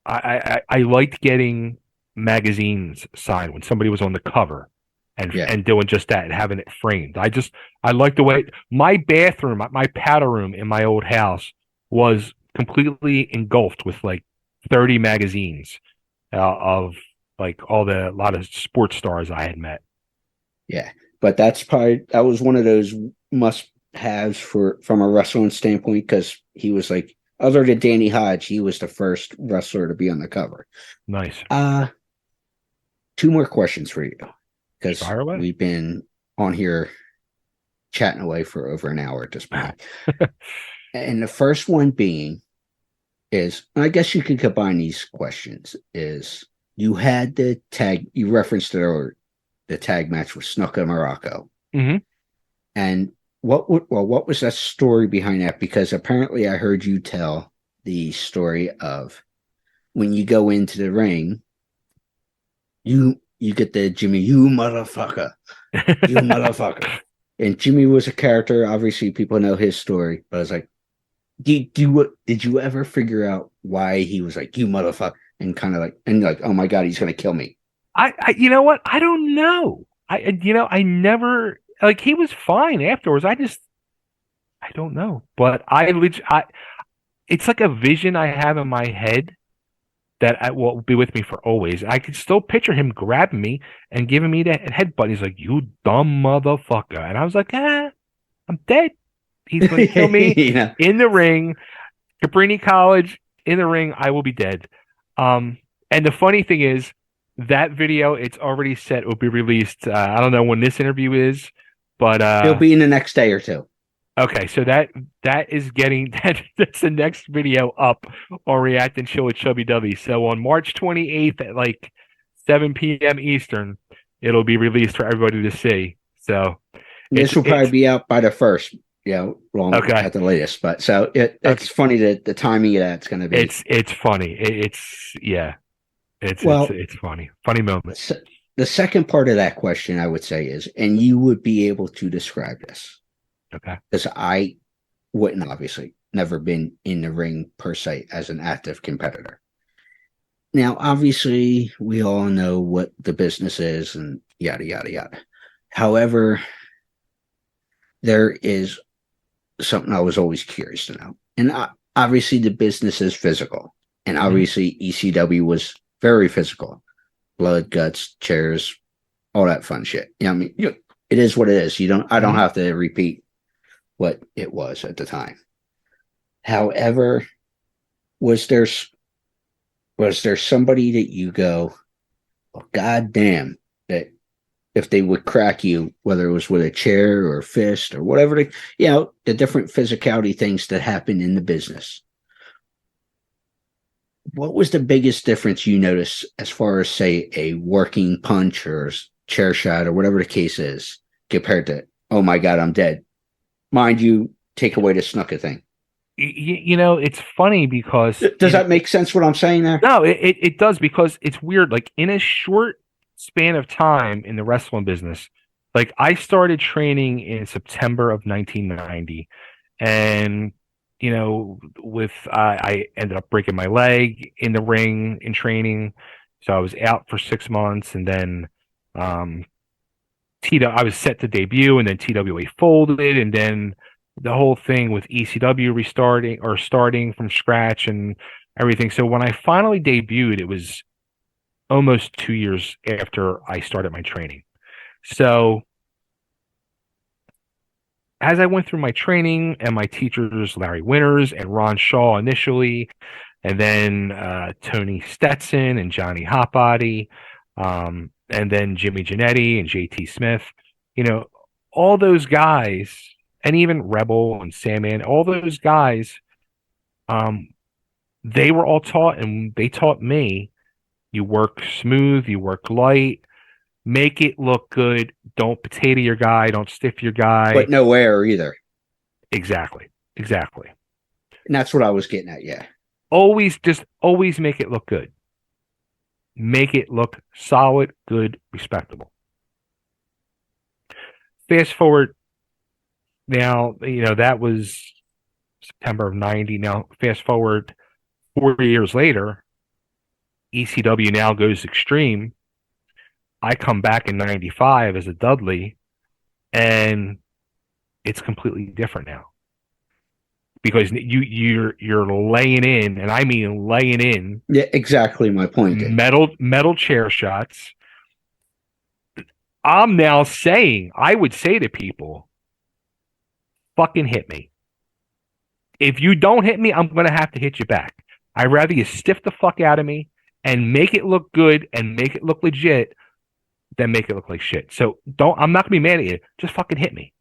I liked getting magazines signed when somebody was on the cover and doing just that and having it framed. I liked the way my bathroom, my powder room in my old house was completely engulfed with like 30 magazines of like a lot of sports stars I had met. yeah, but that was one of those must haves from a wrestling standpoint because he was like, other than Danny Hodge, he was the first wrestler to be on the cover. Nice. Two more questions for you because Fire away. we've been on here chatting away for over an hour at this point. And the first one being is, I guess you could combine these questions, is you had the tag, you referenced it earlier, the tag match with Snuka Morocco. Mm-hmm. And what was that story behind that? Because apparently I heard you tell the story of when you go into the ring, you get the Jimmy, you motherfucker, you motherfucker. And Jimmy was a character. Obviously, people know his story. But I was like, did you ever figure out why he was like, you motherfucker, and kind of like, oh my god, he's gonna kill me? I you know what? I don't know. I never like he was fine afterwards. I don't know. But it's like a vision I have in my head that will be with me for always. I could still picture him grabbing me and giving me that headbutt. He's like, "You dumb motherfucker," and I was like, I'm dead. He's going to kill me in the ring. Cabrini College in the ring. I will be dead. And the funny thing is, that video, it's already set. It will be released. I don't know when this interview is, but it'll be in the next day or two. Okay, so that is getting that's the next video up on React and Chill with Chubby Dudley. So on March 28th at like 7 p.m. Eastern, it'll be released for everybody to see. So this will probably be out by the first, wrong at the latest. But so it's funny that the timing of that's going to be. It's funny. It's funny moment. So the second part of that question I would say is, and you would be able to describe this. Okay. Because I wouldn't obviously never been in the ring per se as an active competitor. Now, obviously, we all know what the business is and yada, yada, yada. However, there is something I was always curious to know. And obviously, the business is physical. And obviously, ECW was very physical. Blood, guts, chairs, all that fun shit. It is what it is. I don't have to repeat what it was at the time. However, was there somebody that you go, oh, god damn, that if they would crack you, whether it was with a chair or a fist or whatever, the different physicality things that happen in the business. What was the biggest difference you noticed as far as, say, a working punch or chair shot or whatever the case is compared to, oh my god, I'm dead? Mind you, take away the Snuka thing. It's funny because does that make sense what I'm saying there? No, it does, because it's weird. Like in a short span of time in the wrestling business, like I started training in September of 1990, and I ended up breaking my leg in the ring in training, so I was out for 6 months, and then I was set to debut, and then TWA folded, and then the whole thing with ECW starting from scratch and everything. So when I finally debuted, it was almost 2 years after I started my training. So as I went through my training, and my teachers, Larry Winters and Ron Shaw initially, and then Tony Stetson and Johnny Hotbody, and then Jimmy Janetti and JT Smith, all those guys, and even Rebel and Sandman, all those guys, they were all taught, and they taught me, you work smooth, you work light, make it look good, don't potato your guy, don't stiff your guy. But no air either. Exactly. And that's what I was getting at, yeah. always make it look good. Make it look solid, good, respectable. Fast forward now, that was September of 90. Now, fast forward 4 years later, ECW now goes extreme. I come back in 95 as a Dudley, and it's completely different now. Because you're laying in, and I mean laying in. Yeah, exactly my point. Metal chair shots. I'm now saying, I would say to people, fucking hit me. If you don't hit me, I'm going to have to hit you back. I'd rather you stiff the fuck out of me and make it look good and make it look legit than make it look like shit. So I'm not going to be mad at you. Just fucking hit me.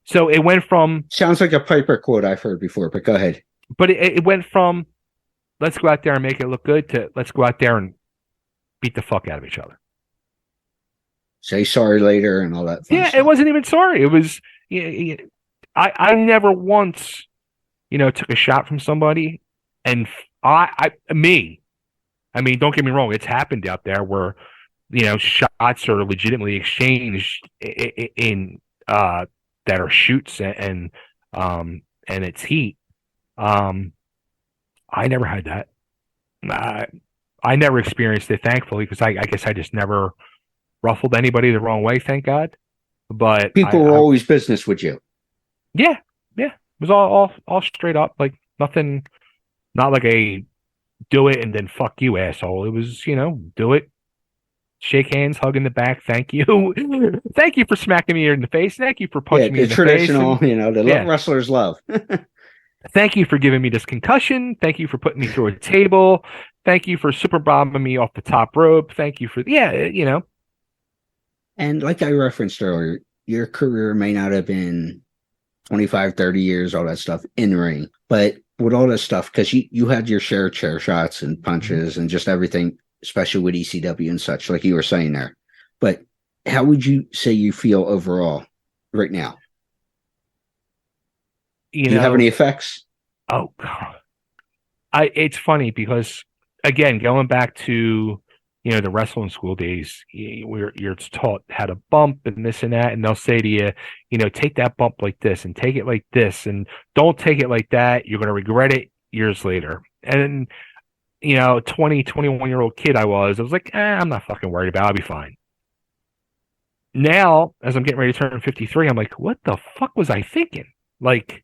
So it went from... Sounds like a Piper quote I've heard before, but go ahead. But it went from, let's go out there and make it look good, to let's go out there and beat the fuck out of each other. Say sorry later and all that fun stuff. It wasn't even sorry. It was... I never once, took a shot from somebody, and I mean, don't get me wrong, it's happened out there where, shots are legitimately exchanged in that are shoots and it's heat. I never had that. I never experienced it, thankfully, because I guess I just never ruffled anybody the wrong way, thank God. But people were always business with you. Yeah. It was all straight up, like nothing, not like a do it and then fuck you, asshole. It was, do it, shake hands, hug in the back, thank you. Thank you for smacking me in the face. Thank you for punching me in the traditional, face. The wrestlers love. Thank you for giving me this concussion. Thank you for putting me through a table. Thank you for super bombing me off the top rope. Thank you for, And like I referenced earlier, your career may not have been 25, 30 years, all that stuff in ring. But with all that stuff, because you had your share of chair shots and punches and just everything, especially with ECW and such, like you were saying there. But how would you say you feel overall right now? Do you have any effects? Oh, God. It's funny because, again, going back to, the wrestling school days, where you're taught how to bump and this and that, and they'll say to you, take that bump like this and take it like this, and don't take it like that. You're going to regret it years later. And, 21-year-old kid I was like, I'm not fucking worried about it. I'll be fine. Now, as I'm getting ready to turn 53, I'm like, what the fuck was I thinking? Like,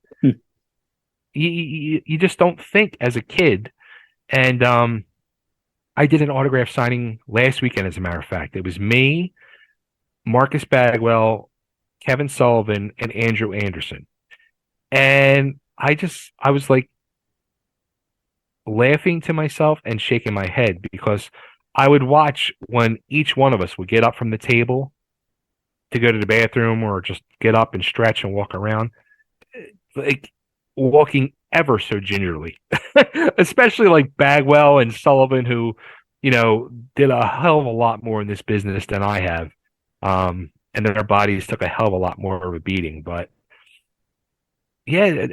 you just don't think as a kid. And I did an autograph signing last weekend, as a matter of fact. It was me, Marcus Bagwell, Kevin Sullivan, and Andrew Anderson. And I was like laughing to myself and shaking my head, because I would watch when each one of us would get up from the table to go to the bathroom or just get up and stretch and walk around, like walking ever so gingerly, especially like Bagwell and Sullivan, who, did a hell of a lot more in this business than I have. And their bodies took a hell of a lot more of a beating. But yeah,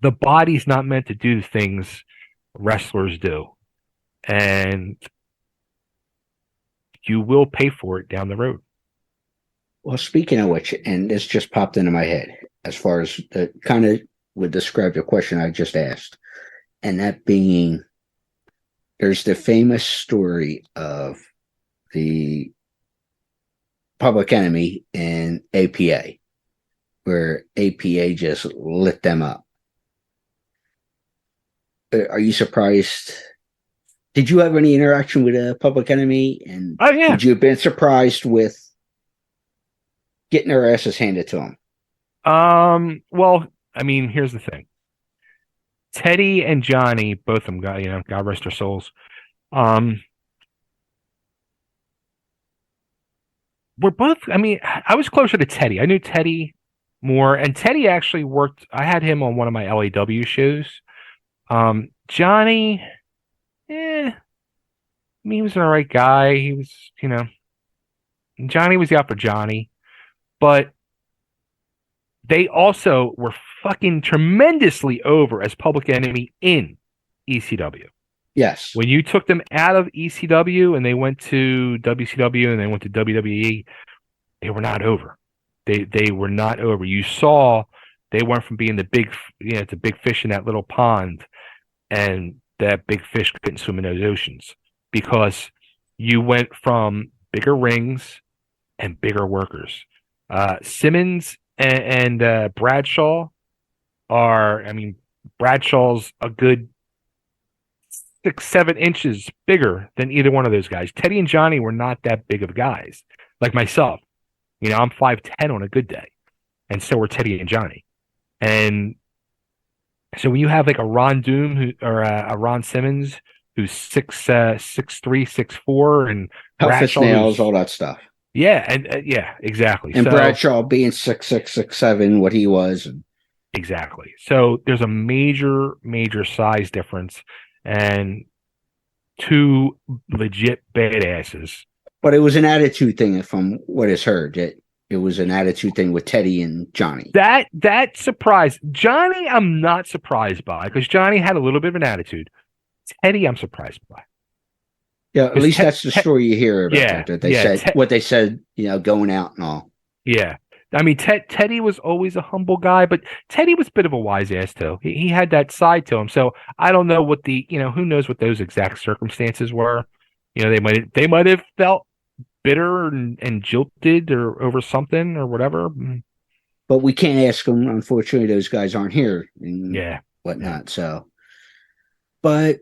the body's not meant to do things wrestlers do. And you will pay for it down the road. Well, speaking of which, and this just popped into my head, as far as the kind of would describe the question I just asked, and that being, there's the famous story of the Public Enemy in APA, where APA just lit them up. Are you surprised? Did you have any interaction with a Public Enemy? And would you have been surprised with getting their asses handed to them? Well, here's the thing. Teddy and Johnny, both of them, God rest their souls. We're both, I was closer to Teddy. I knew Teddy more, and Teddy actually worked, I had him on one of my LAW shows. Johnny, he was an all right guy. He was, Johnny was out for Johnny. But they also were fucking tremendously over as Public Enemy in ECW. Yes. When you took them out of ECW and they went to WCW and they went to WWE, they were not over. They were not over. You saw they went from being the big, it's a big fish in that little pond, and that big fish couldn't swim in those oceans because you went from bigger rings and bigger workers. Simmons and Bradshaw Bradshaw's a good 6-7 inches bigger than either one of those guys. Teddy and Johnny were not that big of guys, like myself. I'm 5'10" on a good day, and so were Teddy and Johnny. And so when you have like a Ron Doom or a Ron Simmons who's 6'3", 6'4", and Toughest nails, all that stuff. Yeah, and yeah, exactly. And so, Bradshaw being 6'6", 6'7", what he was. Exactly. So there's a major size difference, and two legit badasses. But it was an attitude thing, from what is heard. It was an attitude thing with Teddy and Johnny. That surprised Johnny. I'm not surprised by, because Johnny had a little bit of an attitude. Teddy, I'm surprised by. Yeah, at least that's the story you hear about. That they said what they said, going out and all. Yeah. I mean, Teddy was always a humble guy, but Teddy was a bit of a wise ass too. He had that side to him. So I don't know what who knows what those exact circumstances were. They might have felt bitter and jilted or over something or whatever. But we can't ask them. Unfortunately, those guys aren't here. And whatnot. So, but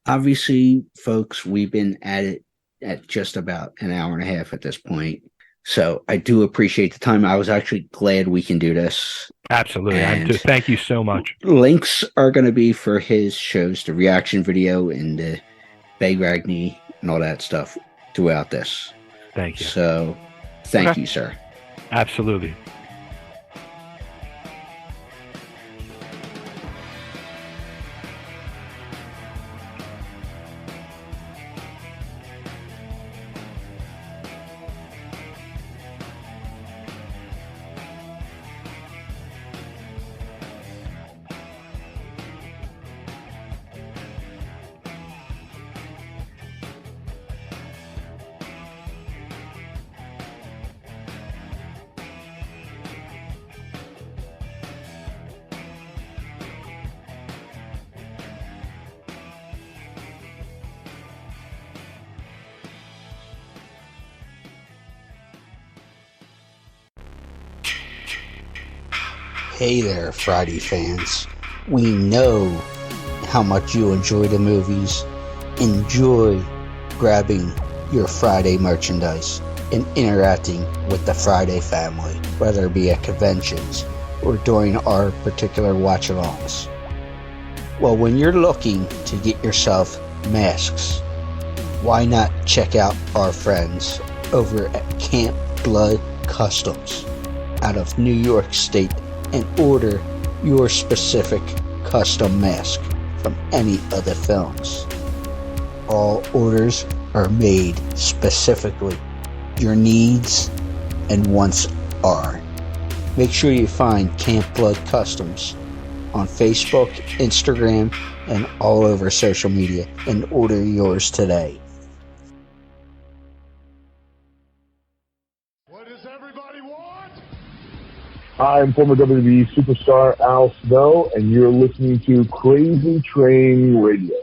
obviously, folks, we've been at it at just about an hour and a half at this point. So I do appreciate the time. I was actually glad we can do this. Absolutely. Thank you so much. Links are going to be for his shows, the reaction video and the Bay Ragni and all that stuff throughout this. Thank you. So thank you, sir. Absolutely. Hey there, Friday fans. We know how much you enjoy the movies. Enjoy grabbing your Friday merchandise and interacting with the Friday family, whether it be at conventions or during our particular watch-alongs. Well, when you're looking to get yourself masks, why not check out our friends over at Camp Blood Customs out of New York State and order your specific custom mask from any of the films. All orders are made specifically. Your needs and wants are. Make sure you find Camp Blood Customs on Facebook, Instagram, and all over social media and order yours today. Hi, I'm former WWE superstar Al Snow, and you're listening to Crazy Train Radio.